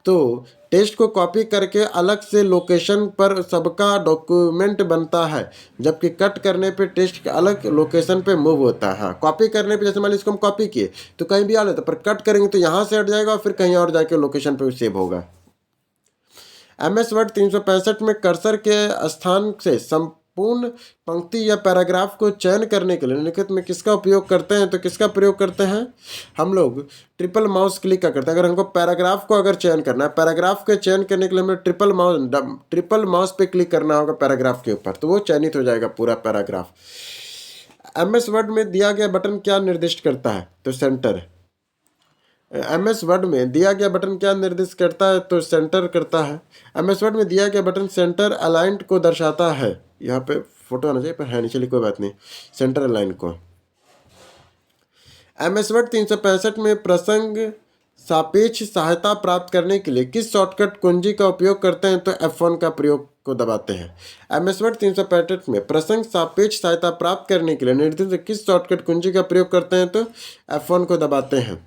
तो टेक्स्ट को कॉपी करके अलग से लोकेशन पर सबका डॉक्यूमेंट बनता है, जबकि कट करने पे टेक्स्ट अलग लोकेशन पे मूव होता है। हाँ, कॉपी करने पे जैसे मान लीजिए इसको हम कॉपी किए तो कहीं भी आ लेता, पर कट करेंगे तो यहाँ से हट जाएगा और फिर कहीं और जाके लोकेशन पे सेव होगा। MS वर्ड 365 में कर्सर के स्थान से संपूर्ण पंक्ति या पैराग्राफ को चयन करने के लिए निम्नलिखित में किसका उपयोग करते हैं? तो किसका प्रयोग करते हैं हम लोग? ट्रिपल माउस क्लिक का करते हैं। अगर हमको पैराग्राफ को अगर चयन करना है, पैराग्राफ के चयन करने के लिए हमें ट्रिपल माउस पे क्लिक करना होगा पैराग्राफ के ऊपर, तो वो चयनित हो जाएगा पूरा पैराग्राफ। MS वर्ड में दिया गया बटन क्या निर्दिष्ट करता है? तो सेंटर। MS वर्ड में दिया गया बटन क्या निर्दिष्ट करता है? तो सेंटर करता है। MS वर्ड में दिया गया बटन सेंटर अलाइंड को दर्शाता है। यहाँ पे फोटो आना चाहिए पर है नहीं, चलिए कोई बात नहीं, सेंटर अलाइन को। MS वर्ड 365 में प्रसंग सापेक्ष सहायता प्राप्त करने के लिए किस शॉर्टकट कुंजी का उपयोग करते हैं? तो F1 का प्रयोग को दबाते हैं। MS वर्ड 365 में प्रसंग सापेक्ष सहायता प्राप्त करने के लिए निर्दिष्ट किस शॉर्टकट कुंजी का प्रयोग करते हैं? तो F1 को दबाते हैं।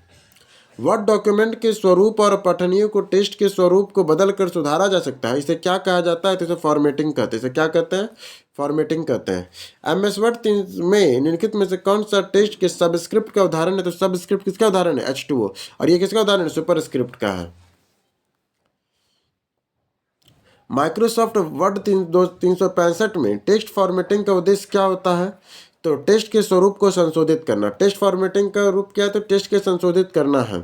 वर्ड डॉक्यूमेंट के स्वरूप और पठनीय को टेक्स्ट के स्वरूप को बदलकर सुधारा जा सकता है, इसे क्या कहा जाता है? तो इसे फॉर्मेटिंग कहते हैं। इसे क्या कहते हैं? फॉर्मेटिंग कहते हैं। MS वर्ड 3 में निम्नलिखित में से कौन सा टेक्स्ट के सबस्क्रिप्ट का उदाहरण है? तो सबस्क्रिप्ट किसका उदाहरण है? H2O। और ये किसका उदाहरण है? सुपरस्क्रिप्ट का है। माइक्रोसॉफ्ट वर्ड 365 में टेक्स्ट फॉर्मेटिंग का उद्देश्य क्या होता है? तो टेक्स्ट के स्वरूप को संशोधित करना। टेक्स्ट फॉर्मेटिंग का रूप क्या है? तो टेक्स्ट के संशोधित करना है,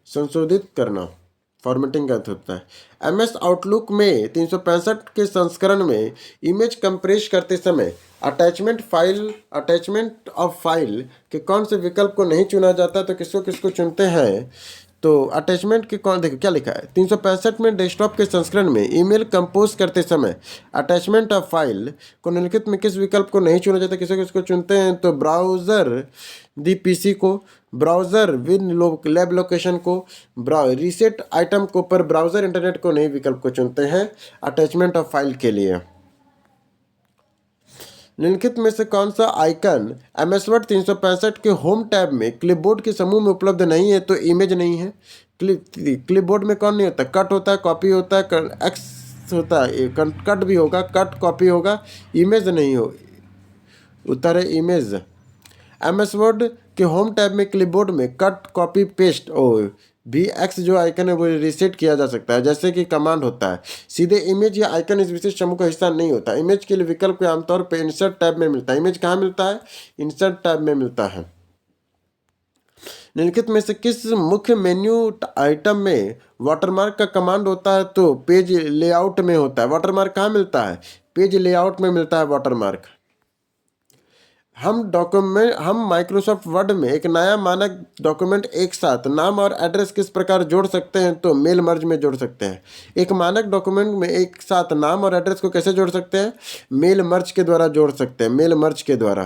संशोधित करना फॉर्मेटिंग का अर्थ होता है। MS आउटलुक में 365 के संस्करण में इमेज कंप्रेस करते समय अटैचमेंट ऑफ फाइल के कौन से विकल्प को नहीं चुना जाता? तो किसको किसको चुनते हैं? तो अटैचमेंट के कौन, देखो क्या लिखा है 365 में डेस्कटॉप के संस्करण में ईमेल कंपोज करते समय अटैचमेंट ऑफ फाइल को निम्नलिखित में किस विकल्प को नहीं चुना जाता? किसको किसको चुनते हैं? तो ब्राउज़र दी PC को, ब्राउज़र विद लैब लोकेशन को, रीसेट आइटम को, पर ब्राउज़र इंटरनेट को नहीं विकल्प को चुनते हैं अटैचमेंट ऑफ फाइल के लिए। निम्नलिखित में से कौन सा आइकन MS वर्ड 365 के होम टैब में क्लिपबोर्ड के समूह में उपलब्ध नहीं है? तो इमेज नहीं है। क्लिपबोर्ड में कौन नहीं होता? कट होता है, कॉपी होता है, एक्स होता है, कट भी होगा, कट कॉपी होगा, इमेज नहीं हो। उत्तर है इमेज। MS वर्ड के होम टैब में क्लिपबोर्ड में कट कॉपी पेस्ट और VX जो आइकन है वो रीसेट किया जा सकता है, जैसे कि कमांड होता है। सीधे इमेज या आइकन इस विशेष समूह का हिस्सा नहीं होता। इमेज के लिए विकल्प के आमतौर पर इंसर्ट टैब में मिलता है। इमेज कहाँ मिलता है? इंसर्ट टैब में मिलता है। निम्नलिखित में से किस मुख्य मेन्यू आइटम में वाटरमार्क का कमांड होता है? तो पेज लेआउट में होता है। वाटरमार्क कहाँ मिलता है? पेज लेआउट में मिलता है वाटरमार्क। हम माइक्रोसॉफ्ट वर्ड में एक नया मानक डॉक्यूमेंट एक साथ नाम और एड्रेस किस प्रकार जोड़ सकते हैं? तो मेल मर्ज में जोड़ सकते हैं। एक मानक डॉक्यूमेंट में एक साथ नाम और एड्रेस को कैसे जोड़ सकते हैं? मेल मर्ज के द्वारा जोड़ सकते हैं, मेल मर्ज के द्वारा।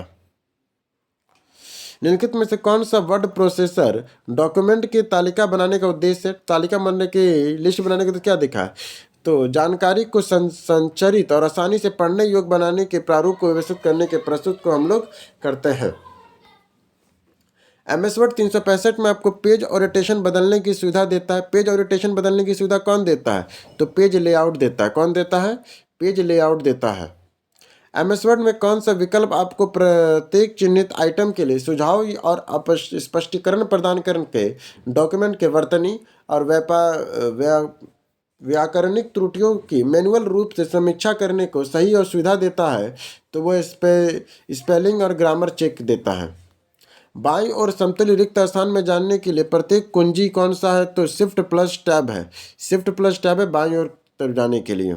निम्नलिखित में से कौन सा वर्ड प्रोसेसर डॉक्यूमेंट की तालिका बनाने का उद्देश्य है? तालिका बनाने की लिस्ट बनाने के तो क्या दिखा है? तो जानकारी को संचरित और आसानी से पढ़ने योग्य बनाने के प्रारूप को व्यवस्थित करने के प्रस्तुत को हम लोग करते हैं। MS वर्ड 365 में आपको पेज ओरिएंटेशन बदलने की सुविधा देता है। पेज ओरिएंटेशन बदलने की सुविधा कौन देता है? तो पेज लेआउट देता है। कौन देता है? पेज लेआउट देता है। MS वर्ड में कौन सा विकल्प आपको प्रत्येक चिन्हित आइटम के लिए सुझाव और स्पष्टीकरण प्रदान करके डॉक्यूमेंट के वर्तनी और व्याकरणिक त्रुटियों की मैनुअल रूप से समीक्षा करने को सही और सुविधा देता है? तो वो स्पेलिंग और ग्रामर चेक देता है। बाईं और समतुल्य रिक्त स्थान में जाने के लिए प्रत्येक कुंजी कौन सा है? तो शिफ्ट प्लस टैब है। शिफ्ट प्लस टैब है बाईं ओर तरफ जाने के लिए।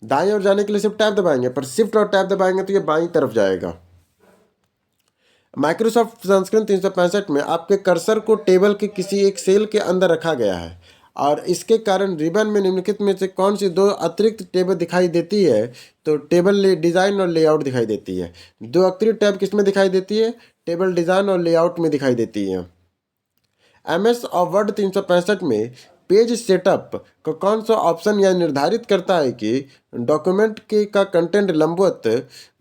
दाईं ओर जाने के लिए सिर्फ टैब दबाएंगे, पर शिफ्ट और टैब दबाएंगे तो ये बाईं तरफ जाएगा। माइक्रोसॉफ्ट संस्करण 365 में आपके कर्सर को टेबल के किसी एक सेल के अंदर रखा गया है और इसके कारण रिबन में निम्नलिखित में से कौन सी दो अतिरिक्त टेबल दिखाई देती है? तो टेबल डिज़ाइन और लेआउट दिखाई देती है। दो अतिरिक्त टैब किस में दिखाई देती है? टेबल डिज़ाइन और लेआउट में दिखाई देती है। MS और वर्ड 365 में पेज सेटअप का कौन सा ऑप्शन यह निर्धारित करता है कि डॉक्यूमेंट के का कंटेंट लंबवत,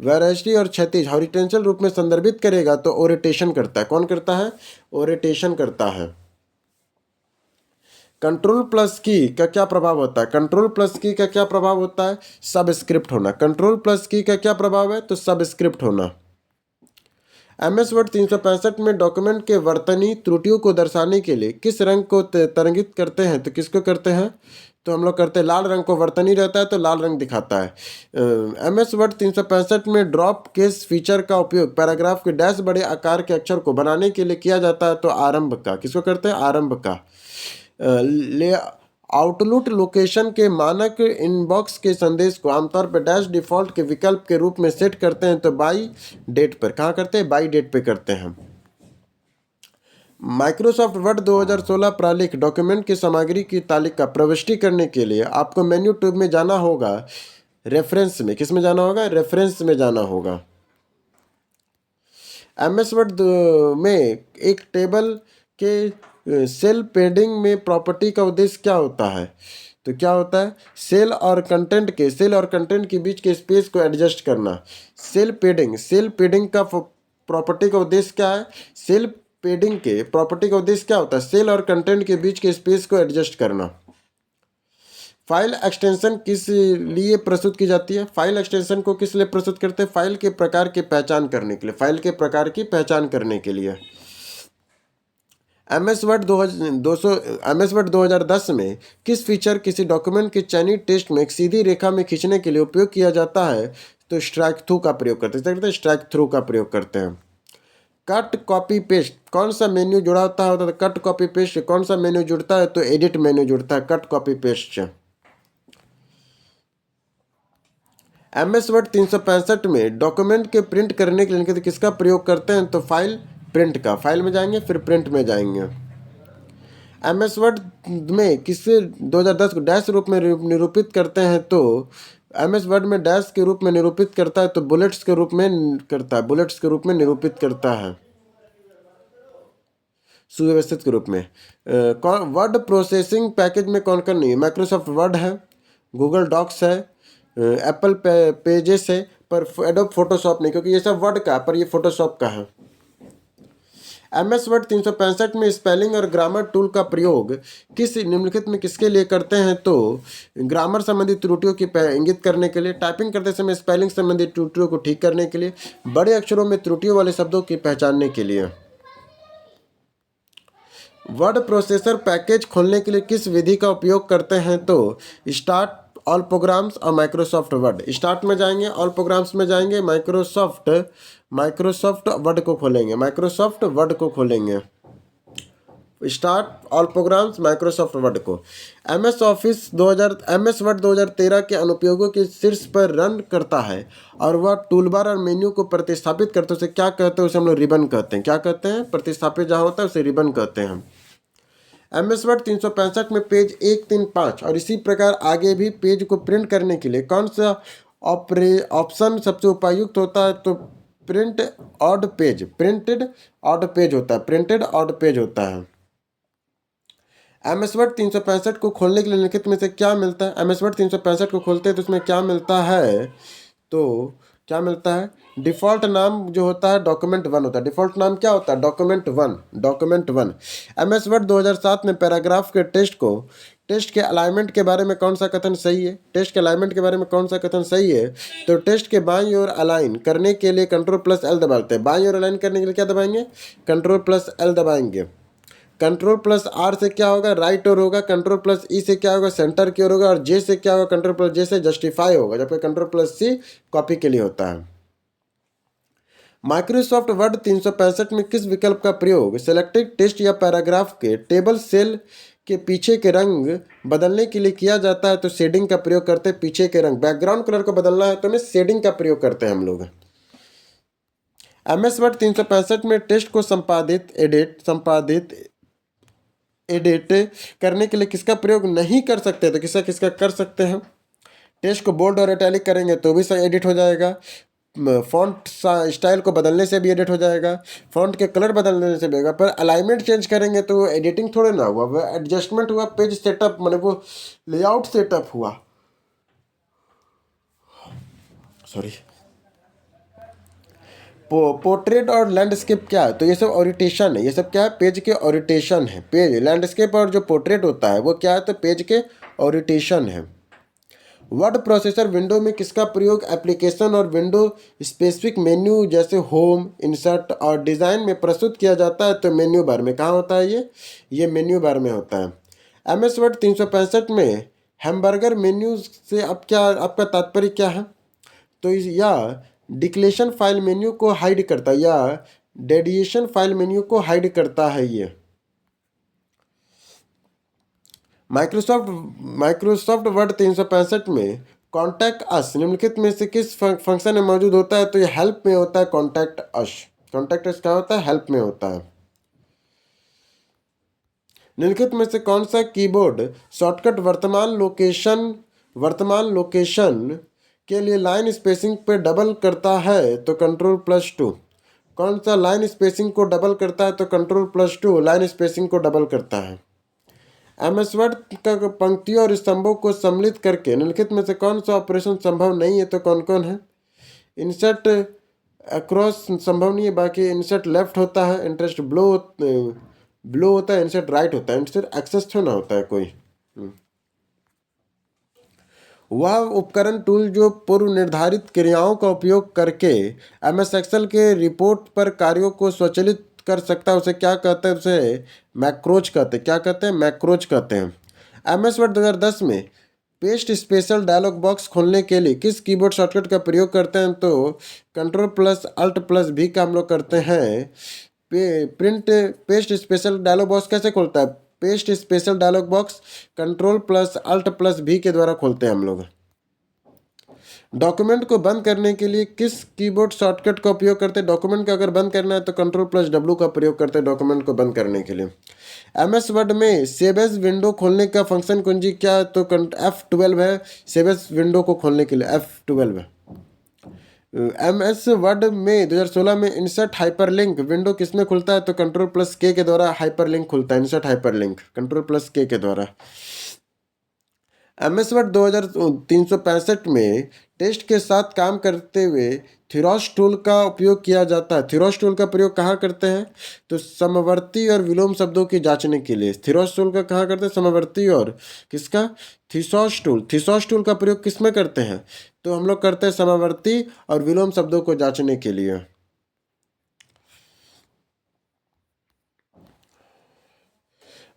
वैरायटी और क्षैतिज हॉरिजॉन्टल रूप में संदर्भित करेगा? तो ओरिएंटेशन करता है। कौन करता है? ओरिएंटेशन करता है। कंट्रोल प्लस की का क्या प्रभाव होता है? कंट्रोल प्लस की का क्या प्रभाव होता है? सबस्क्रिप्ट होना। कंट्रोल प्लस की का क्या प्रभाव है? तो सबस्क्रिप्ट होना। MS वर्ड 365 में डॉक्यूमेंट के वर्तनी त्रुटियों को दर्शाने के लिए किस रंग को तरंगित करते हैं? तो किसको करते हैं? तो हम लोग करते हैं लाल रंग को। वर्तनी रहता है तो लाल रंग दिखाता है। MS वर्ड 365 में ड्रॉप केस फीचर का उपयोग पैराग्राफ के डैश बड़े आकार के अक्षर को बनाने के लिए किया जाता है। तो आरंभ का। किसको करते हैं? आरंभ का। ले आउटलुक लोकेशन के मानक इनबॉक्स के संदेश को आमतौर पर डैश डिफ़ॉल्ट के विकल्प के रूप में सेट करते हैं। तो बाई डेट पर। कहाँ करते हैं? बाई डेट पे करते हैं। माइक्रोसॉफ्ट वर्ड 2016 प्रालिख डॉक्यूमेंट की सामग्री की तालिका प्रविष्टि करने के लिए आपको मेन्यू ट्यूब में जाना होगा। रेफरेंस में। किस में जाना होगा? रेफरेंस में जाना होगा। MS वर्ड में एक टेबल के सेल पेडिंग में प्रॉपर्टी का उद्देश्य क्या होता है? तो क्या होता है? सेल और कंटेंट के बीच के स्पेस को एडजस्ट करना। सेल पेडिंग का प्रॉपर्टी का उद्देश्य क्या है? सेल पेडिंग के प्रॉपर्टी का उद्देश्य क्या होता है? सेल और कंटेंट के बीच के स्पेस को एडजस्ट करना। फाइल एक्सटेंशन किस लिए प्रस्तुत की जाती है? फाइल एक्सटेंशन को किस लिए प्रस्तुत करते हैं? फाइल के प्रकार की पहचान करने के लिए। फाइल के प्रकार की पहचान करने के लिए। MS वर्ड 2010 में किस फीचर किसी डॉक्यूमेंट के चयनित टेक्स्ट में एक सीधी रेखा में खींचने के लिए उपयोग किया जाता है? तो स्ट्राइक थ्रू का प्रयोग करते हैं। स्ट्राइक थ्रू का प्रयोग करते हैं। कट कॉपी पेस्ट कौन सा मेन्यू जुड़ा होता है? तो कट कॉपी पेस्ट कौन सा मेन्यू जुड़ता है? तो एडिट मेन्यू जुड़ता है cut copy paste. MS word 365 में डॉक्यूमेंट के प्रिंट करने के लिए किसका प्रयोग करते हैं? तो फाइल प्रिंट का। फाइल में जाएंगे फिर प्रिंट में जाएंगे। MS वर्ड में किसे 2010 को डैश रूप में निरूपित करते हैं? तो MS वर्ड में डैश के रूप में निरूपित करता है तो बुलेट्स के रूप में करता है। बुलेट्स के रूप में निरूपित करता है, सुव्यवस्थित के रूप में। वर्ड प्रोसेसिंग पैकेज में कौन कौन नहीं है? माइक्रोसॉफ्ट वर्ड है, गूगल डॉक्स है, एप्पल पेजेस है, पर एडोब फोटोशॉप नहीं, क्योंकि ये सब वर्ड का है पर ये फोटोशॉप का है। MS वर्ड 365 में स्पेलिंग और ग्रामर टूल का प्रयोग किस निम्नलिखित में किसके लिए करते हैं? तो ग्रामर संबंधी त्रुटियों की इंगित करने के लिए, टाइपिंग करते समय स्पेलिंग संबंधी त्रुटियों को ठीक करने के लिए, बड़े अक्षरों में त्रुटियों वाले शब्दों की पहचानने के लिए। वर्ड प्रोसेसर पैकेज खोलने के लिए किस विधि का उपयोग करते हैं? तो स्टार्ट, ऑल प्रोग्राम्स और माइक्रोसॉफ्ट वर्ड। स्टार्ट में जाएंगे, ऑल प्रोग्राम्स में जाएंगे, माइक्रोसॉफ्ट वर्ड को खोलेंगे। माइक्रोसॉफ्ट वर्ड को खोलेंगे। Start, all programmes, Microsoft word को। MS वर्ड 2013 के अनुप्रयोगों के शीर्ष पर रन करता है और वह टूलबार और मेन्यू को प्रतिस्थापित करते हैं। उसे क्या कहते हैं? उसे हम लोग रिबन कहते हैं। क्या कहते हैं? प्रतिस्थापित जहाँ होता है उसे रिबन कहते हैं। MS वर्ड 365 में पेज 135 और इसी प्रकार आगे भी पेज को प्रिंट करने के लिए कौन सा ऑप्शन सबसे उपयुक्त होता है? तो प्रिंटेड ऑड पेज होता है। प्रिंटेड ऑड पेज होता है। MS वर्ड 365 को खोलने के लिए निम्नलिखित में से क्या मिलता है? MS वर्ड 365 को खोलते हैं तो उसमें क्या मिलता है? तो क्या मिलता है? डिफ़ॉल्ट नाम जो होता है डॉक्यूमेंट 1 होता है। डिफ़ॉल्ट नाम क्या होता है? डॉक्यूमेंट 1। MS वर्ड 2007 में पैराग्राफ के टेस्ट के अलाइनमेंट के बारे में कौन सा कथन सही है? टेस्ट के अलाइनमेंट के बारे में कौन सा कथन सही है? तो टेस्ट के बाईं ओर अलाइन करने के लिए Ctrl+L दबाते हैं। बाईं ओर अलाइन करने के लिए क्या दबाएंगे? Ctrl+L दबाएंगे। Ctrl+R से क्या होगा? राइट ओर होगा। Ctrl+E से क्या होगा? सेंटर की ओर होगा। और J से क्या होगा? Ctrl+J से जस्टिफाई होगा, जबकि Ctrl+C कॉपी के लिए होता है। माइक्रोसॉफ्ट वर्ड 365 में किस विकल्प का प्रयोग सेलेक्टेड टेक्स्ट या पैराग्राफ के टेबल सेल के पीछे के रंग बदलने के लिए किया जाता है? तो शेडिंग का प्रयोग करते हैं। पीछे के रंग, बैकग्राउंड कलर को बदलना है तो हमें शेडिंग का प्रयोग करते हैं हम लोग। MS वर्ड 365 में टेक्स्ट को एडिट करने के लिए किसका प्रयोग नहीं कर सकते? तो किसका किसका कर सकते हैं? टेक्स्ट को बोल्ड और इटैलिक करेंगे तो भी सही एडिट हो जाएगा। फॉन्ट स्टाइल को बदलने से भी एडिट हो जाएगा। फॉन्ट के कलर बदलने से भी होगा। पर अलाइनमेंट चेंज करेंगे तो एडिटिंग थोड़े ना हुआ, वो एडजस्टमेंट हुआ, पेज सेटअप मैंने वो लेआउट सेटअप हुआ। सॉरी। पोर्ट्रेट और लैंडस्केप क्या है? तो ये सब ओरिएंटेशन है। ये सब क्या है? पेज के ओरिएंटेशन है। पेज लैंडस्केप और जो पोर्ट्रेट होता है वो क्या है? तो पेज के ओरिएंटेशन है। वर्ड प्रोसेसर विंडो में किसका प्रयोग एप्लीकेशन और विंडो स्पेसिफिक मेन्यू जैसे होम, इंसर्ट और डिज़ाइन में प्रस्तुत किया जाता है? तो मेन्यू बार में। कहाँ होता है ये मेन्यू बार में होता है। MS वर्ड 365 में हैमबर्गर मेन्यू से अब क्या आपका तात्पर्य क्या है? तो या डिक्लेरेशन फाइल मेन्यू को हाइड करता है या डेडिएशन फाइल मेन्यू को हाइड करता है। ये माइक्रोसॉफ्ट वर्ड 365 में कॉन्टैक्ट अस निम्नलिखित में से किस फंक्शन में मौजूद होता है? तो ये हेल्प में होता है। कॉन्टैक्ट अस क्या होता है? हेल्प में होता है। निम्नलिखित में से कौन सा कीबोर्ड शॉर्टकट वर्तमान लोकेशन के लिए लाइन स्पेसिंग पे डबल करता है? तो Ctrl+2। कौन सा लाइन स्पेसिंग को डबल करता है? तो Ctrl+2 लाइन स्पेसिंग को डबल करता है। MS वर्ड का पंक्तियों और स्तंभों को सम्मिलित करके निम्नलिखित में से कौन सा ऑपरेशन संभव नहीं है? तो कौन कौन है? इंसर्ट अक्रॉस संभव नहीं है, बाकी इंसर्ट लेफ्ट होता है, इंटरेस्ट ब्लो होता है, इंसर्ट राइट होता है, इंसर्ट एक्सेस ना होता है कोई। वह उपकरण टूल जो पूर्व निर्धारित क्रियाओं का उपयोग करके MS एक्सेल के रिपोर्ट पर कार्यों को स्वचालित कर सकता है, उसे क्या कहते हैं? उसे मैक्रोज कहते हैं। क्या कहते हैं? मैक्रोज कहते हैं। MS वर्ड 2010 में पेस्ट स्पेशल डायलॉग बॉक्स खोलने के लिए किस कीबोर्ड शॉर्टकट का प्रयोग करते हैं? तो Ctrl+Alt+V का हम लोग करते हैं। पेस्ट स्पेशल डायलॉग बॉक्स कैसे खोलता है? Paste special dialogue box Ctrl+Alt+V के द्वारा खोलते हैं हम लोग। डॉक्यूमेंट को बंद करने के लिए किस कीबोर्ड शॉर्टकट का उपयोग करते हैं? डॉक्यूमेंट को अगर बंद करना है तो Ctrl+W का प्रयोग करते हैं डॉक्यूमेंट को बंद करने के लिए। MS वर्ड में सेव एज विंडो खोलने का फंक्शन कुंजी क्या है? तो F12 है सेव एज विंडो को खोलने के लिए, F12 है। MS वर्ड में 2016 में इंसर्ट हाइपरलिंक विंडो किसमें खुलता है? तो Ctrl+K के द्वारा हाइपरलिंक खुलता है। इंसर्ट हाइपरलिंक Ctrl+K के द्वारा। MS वर्ड 2365 में टेक्स्ट के साथ काम करते हुए थीरॉस टूल का उपयोग किया जाता है। थीरॉस टूल का प्रयोग कहाँ करते हैं? तो समवर्ती और विलोम शब्दों की जांचने के लिए। थीरॉस टूल का कहाँ करते हैं? समवर्ती और किसका? थीसॉस टूल। थीसॉस टूल का प्रयोग किस में करते हैं? तो हम लोग करते हैं समवर्ती और विलोम शब्दों को जांचने के लिए।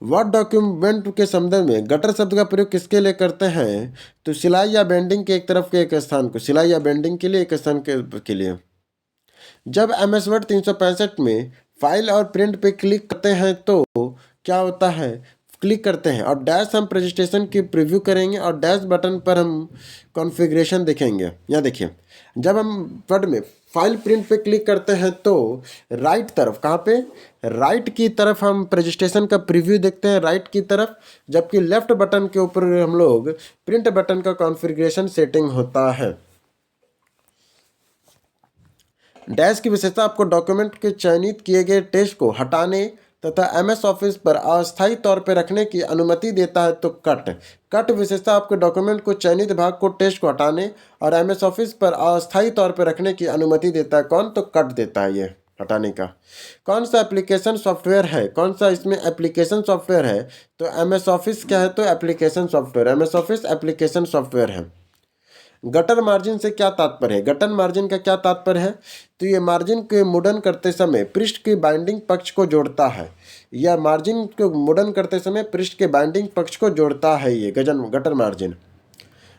वर्ड डॉक्यूमेंट के संदर्भ में गटर शब्द का प्रयोग किसके लिए करते हैं? तो सिलाई या बेंडिंग के एक तरफ के एक स्थान को, सिलाई या बेंडिंग के लिए एक स्थान के लिए। जब MS वर्ड 365 में फाइल और प्रिंट पे क्लिक करते हैं तो क्या होता है? क्लिक करते हैं और डैश हम प्रेजेंटेशन की प्रीव्यू करेंगे और डैश बटन पर हम कॉन्फ़िगरेशन देखेंगे। यहाँ देखिए, जब हम वर्ड में फाइल प्रिंट पे क्लिक करते हैं तो राइट तरफ, कहाँ पे? राइट की तरफ हम प्रेजेंटेशन का प्रीव्यू देखते हैं, राइट की तरफ। जबकि लेफ्ट बटन के ऊपर हम लोग प्रिंट बटन का कॉन्फ़िगरेशन सेटिंग होता है। डैश की विशेषता आपको डॉक्यूमेंट के चयनित किए गए टेक्स्ट को हटाने तथा MS ऑफिस पर अस्थायी तौर पर रखने की अनुमति देता है। तो कट विशेषता आपके डॉक्यूमेंट को चयनित भाग को टेक्स्ट को हटाने और MS ऑफिस पर अस्थायी तौर पर रखने की अनुमति देता है। कौन? तो कट देता है ये हटाने का। कौन सा एप्लीकेशन सॉफ्टवेयर है? कौन सा इसमें एप्लीकेशन सॉफ्टवेयर है? तो MS ऑफिस क्या है? तो application software, MS office application software है। गटर मार्जिन से क्या तात्पर्य है? गटर मार्जिन का क्या तात्पर्य है? तो ये मार्जिन के मुड़न करते समय पृष्ठ की बाइंडिंग पक्ष को जोड़ता है। यह मार्जिन को मुड़न करते समय पृष्ठ के बाइंडिंग पक्ष को जोड़ता है। ये गटर मार्जिन।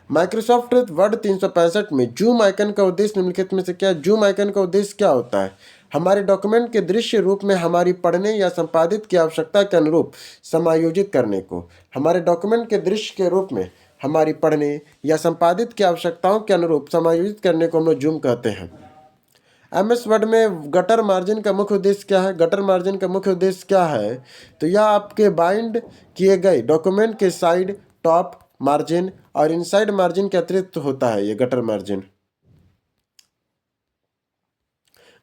माइक्रोसॉफ्ट वर्ड 365 में जूम आइकन का उद्देश्य निम्नलिखित में से क्या है? जूम आइकन का उद्देश्य क्या होता है? हमारे डॉक्यूमेंट के दृश्य रूप में हमारी पढ़ने या संपादित की आवश्यकता के अनुरूप समायोजित करने को, हमारे डॉक्यूमेंट के दृश्य के रूप में हमारी पढ़ने या संपादित की आवश्यकताओं के अनुरूप समायोजित करने को हम लोग जूम कहते हैं। एमएस वर्ड में गटर मार्जिन का मुख्य उद्देश्य क्या है? गटर मार्जिन का मुख्य उद्देश्य क्या है? तो यह आपके बाइंड किए गए डॉक्यूमेंट के साइड, टॉप मार्जिन और इनसाइड मार्जिन के अतिरिक्त होता है। ये गटर मार्जिन,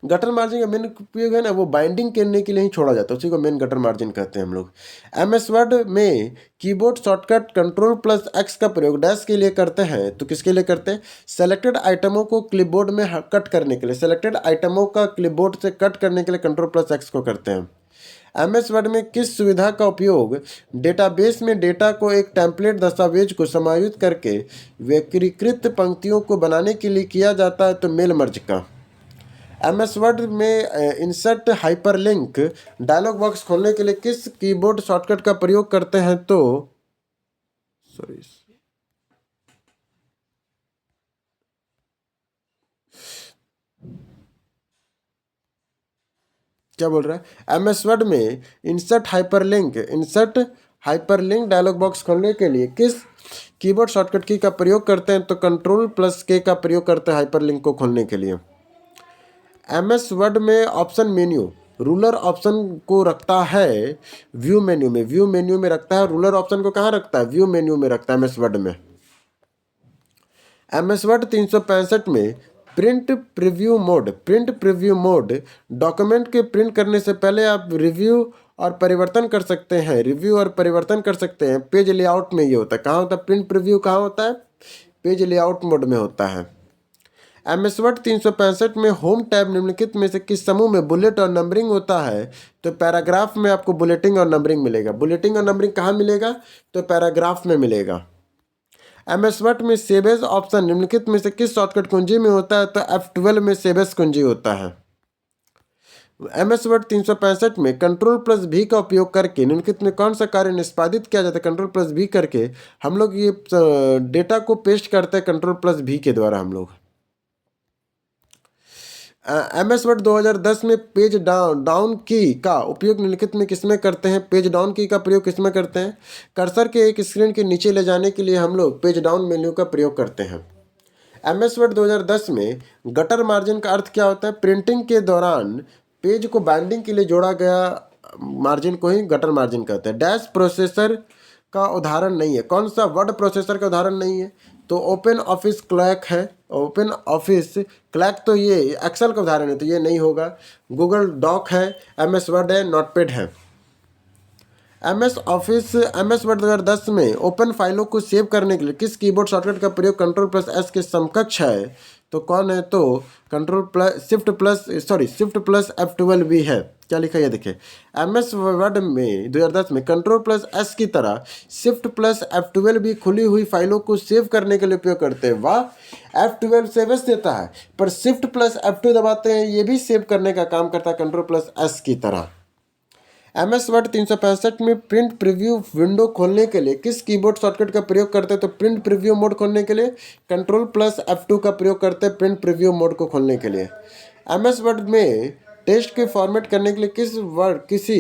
गटर मार्जिन का मेन उपयोग है ना, वो बाइंडिंग करने के लिए ही छोड़ा जाता है, उसी को मेन गटर मार्जिन कहते हैं हम लोग। एमएस वर्ड में keyboard shortcut control plus x का प्रयोग डैश के लिए करते हैं। तो किसके लिए करते हैं? सेलेक्टेड आइटमों को क्लिपबोर्ड में कट करने के लिए, सेलेक्टेड आइटमों का क्लिपबोर्ड से कट करने के लिए कंट्रोल प्लस एक्स को करते हैं। एमएस वर्ड में किस सुविधा का उपयोग डेटाबेस में डेटा को एक टेम्पलेट दस्तावेज को समायोजित करके व्यक्तिकृत पंक्तियों को बनाने के लिए किया जाता है? तो मेल मर्ज का। एमएस वर्ड में इंसर्ट हाइपरलिंक डायलॉग बॉक्स खोलने के लिए किस कीबोर्ड शॉर्टकट का प्रयोग करते हैं? तो सॉरी, क्या बोल रहा है? एमएस वर्ड में इंसर्ट हाइपरलिंक डायलॉग बॉक्स खोलने के लिए किस कीबोर्ड शॉर्टकट की का प्रयोग करते हैं? तो कंट्रोल प्लस के का प्रयोग करते हैं हाइपरलिंक को खोलने के लिए। एमएस वर्ड में ऑप्शन मेन्यू रूलर ऑप्शन को रखता है व्यू मेन्यू में, व्यू मेन्यू में रखता है। रूलर ऑप्शन को कहाँ रखता है? व्यू मेन्यू में रखता है एमएस वर्ड में। एमएस वर्ड 365 में प्रिंट प्रीव्यू मोड डॉक्यूमेंट के प्रिंट करने से पहले आप रिव्यू और परिवर्तन कर सकते हैं, पेज लेआउट में ये होता है। कहाँ होता है प्रिंट प्रीव्यू? कहाँ होता है? पेज लेआउट मोड में होता है। एमएस वर्ड 365 में होम टैब निम्नलिखित में से किस समूह में बुलेट और नंबरिंग होता है? तो पैराग्राफ में आपको बुलेटिंग और नंबरिंग मिलेगा। बुलेटिंग और नंबरिंग कहाँ मिलेगा? तो पैराग्राफ में मिलेगा। एमएस वर्ड में सेव एज ऑप्शन निम्नलिखित में से किस शॉर्टकट कुंजी में होता है? तो F12 में सेव एज कुंजी होता है। एमएस वर्ड 365 में कंट्रोल प्लस भी का उपयोग करके निम्नलिखित में कौन सा कार्य निष्पादित किया जाता है? कंट्रोल प्लस भी करके हम लोग ये डेटा को पेस्ट करते हैं कंट्रोल प्लस भी के द्वारा हम लोग। एमएस वर्ड 2010 में पेज डाउन की का उपयोग निम्नलिखित में किसमें करते हैं? पेज डाउन की का प्रयोग किसमें करते हैं? कर्सर के एक स्क्रीन के नीचे ले जाने के लिए हम लोग पेज डाउन मेन्यू का प्रयोग करते हैं। एमएस वर्ड 2010 में गटर मार्जिन का अर्थ क्या होता है? प्रिंटिंग के दौरान पेज को बाइंडिंग के लिए जोड़ा गया मार्जिन को ही गटर मार्जिन कहते हैं। डैश प्रोसेसर का उदाहरण नहीं है। कौन सा वर्ड प्रोसेसर का उदाहरण नहीं है? तो ओपन ऑफिस क्लैक है। ओपन ऑफिस क्लैक तो ये एक्सेल का उदाहरण है, तो ये नहीं होगा। गूगल डॉक है, एमएस वर्ड है, नोटपैड है। एमएस वर्ड 2010 में ओपन फाइलों को सेव करने के लिए किस कीबोर्ड शॉर्टकट का प्रयोग कंट्रोल प्लस एस के समकक्ष है? तो कौन है? तो शिफ्ट प्लस F12 भी है। क्या लिखा है देखिए, एमएस वर्ड में 2010 में कंट्रोल प्लस एस की तरह शिफ्ट प्लस F12 भी खुली हुई फाइलों को सेव करने के लिए उपयोग करते हैं। वाह, F12 सेव एस देता है, पर शिफ्ट प्लस F2 दबाते हैं, ये भी सेव करने का काम करता है कंट्रोल प्लस एस की तरह। एमएस वर्ड 365 में प्रिंट प्रीव्यू विंडो खोलने के लिए किस कीबोर्ड शॉर्टकट का प्रयोग करते हैं? तो प्रिंट प्रीव्यू मोड खोलने के लिए कंट्रोल प्लस F2 का प्रयोग करते हैं प्रिंट प्रीव्यू मोड को खोलने के लिए। एमएस वर्ड में टेक्स्ट के फॉर्मेट करने के लिए किसी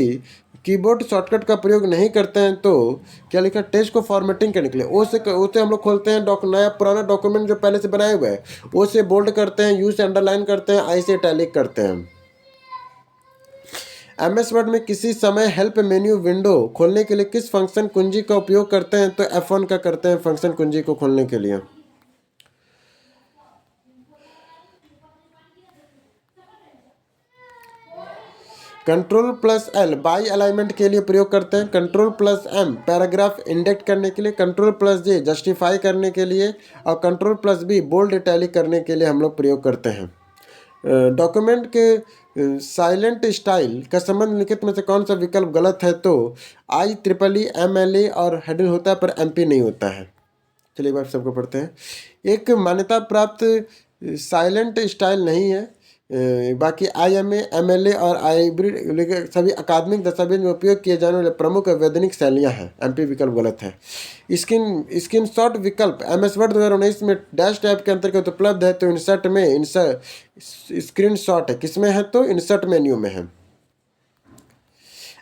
कीबोर्ड शॉर्टकट का प्रयोग नहीं करते हैं? तो क्या लिखा? टेक्स्ट को फॉर्मेटिंग करने के लिए उसे हम लोग खोलते हैं नया पुराना डॉक्यूमेंट जो पहले से बनाए हुए हैं, उसे बोल्ड करते हैं, यू से अंडरलाइन करते हैं, आई से इटैलिक करते हैं। एमएस वर्ड में किसी समय हेल्प मेन्यू विंडो खोलने के लिए किस फंक्शन कुंजी का उपयोग करते हैं? तो F1 का करते हैं फंक्शन कुंजी को खोलने के लिए। Control plus L by alignment के लिए प्रयोग करते हैं। कंट्रोल प्लस M पैराग्राफ इंडेक्ट करने के लिए। कंट्रोल प्लस J जस्टिफाई करने के लिए। और control plus B bold italic करने के लिए हम लोग प्रयोग करते हैं। डॉक्यूमेंट के साइलेंट स्टाइल का संबंध लिखित में से कौन सा विकल्प गलत है? तो IEEE MLA और हेडिंग होता है, पर MP नहीं होता है। चलिए बात सबको पढ़ते हैं। एक मान्यता प्राप्त साइलेंट स्टाइल नहीं है, बाकी IMA, MLA और हाइब्रिड सभी अकादमिक दस्तावेज में उपयोग किए जाने वाले प्रमुख वैधानिक शैलियाँ हैं। MP विकल्प गलत है। स्क्रीन शॉट विकल्प MS वर्ड 2019 में डैश टैब के अंतर्गत उपलब्ध है, तो इंसर्ट में स्क्रीन शॉट है, किसमें है? तो इंसर्ट मेन्यू में है।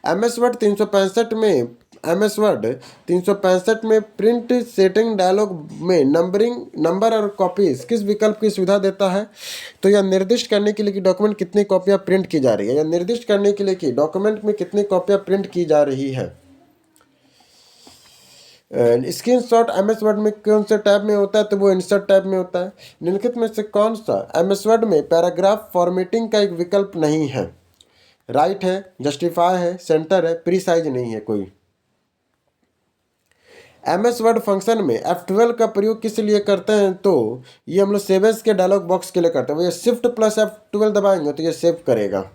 MS वर्ड 365 में प्रिंट सेटिंग डायलॉग में नंबर और कॉपीज किस विकल्प की सुविधा देता है? तो यह निर्दिष्ट करने के लिए कि डॉक्यूमेंट कितनी कॉपियाँ प्रिंट की जा रही है, या निर्दिष्ट करने के लिए कि डॉक्यूमेंट में कितनी कॉपियाँ प्रिंट की जा रही है। स्क्रीन शॉट MS वर्ड में कौन से टैब में होता है? तो वो इंसर्ट टैब में होता है। निम्नलिखित में से कौन सा MS वर्ड में पैराग्राफ फॉर्मेटिंग का एक विकल्प नहीं है? राइट है, जस्टिफाई है, सेंटर है, प्रीसाइज नहीं है कोई। MS वर्ड फंक्शन में F12 का प्रयोग किस लिए करते हैं? तो ये हम लोग सेव एज के डायलॉग बॉक्स के लिए करते हैं। वो ये शिफ्ट प्लस F12 दबाएंगे तो ये सेव करेगा।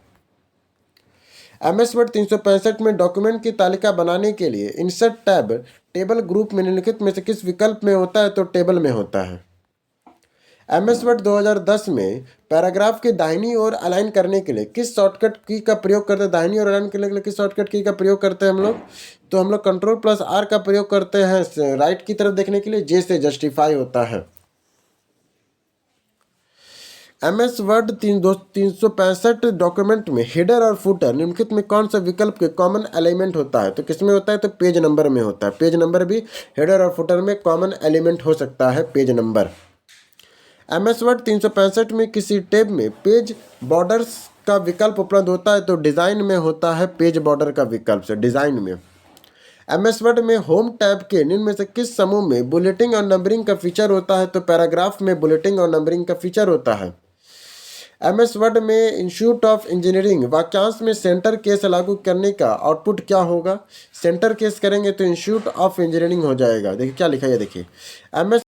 MS वर्ड 365 में डॉक्यूमेंट की तालिका बनाने के लिए इंसर्ट टैब टेबल ग्रुप में निम्नलिखित में से किस विकल्प में होता है? तो टेबल में होता है। MS वर्ड 2010 में पैराग्राफ के दाहिनी ओर अलाइन करने के लिए किस शॉर्टकट की का प्रयोग करते हैं? दाहिनी ओर अलाइन करने के लिए किस शॉर्टकट की का प्रयोग करते हैं हम लोग? तो हम लोग Ctrl+R का प्रयोग करते हैं राइट की तरफ देखने के लिए। जे से जस्टिफाई होता है। MS वर्ड 365 डॉक्यूमेंट में हेडर और फुटर निम्नलिखित में कौन सा विकल्प के कॉमन एलिमेंट होता है? तो किसमें होता है? तो पेज नंबर में होता है। पेज नंबर भी हेडर और फुटर में कॉमन एलिमेंट हो सकता है, पेज नंबर। MS वर्ड 365 में किसी टैब में पेज बॉर्डर्स का विकल्प उपलब्ध होता है? तो डिज़ाइन में होता है पेज बॉर्डर का विकल्प से, डिज़ाइन में। MS वर्ड में होम टैब के निम्न में से किस समूह में बुलेटिंग और नंबरिंग का फीचर होता है? तो पैराग्राफ में बुलेटिंग और नंबरिंग का फीचर होता है। MS वर्ड में इंस्टीट्यूट ऑफ इंजीनियरिंग वाक्यांश में सेंटर केस लागू करने का आउटपुट क्या होगा? सेंटर केस करेंगे तो इंस्टीट्यूट ऑफ इंजीनियरिंग हो जाएगा। देखिए क्या लिखा है, देखिए MS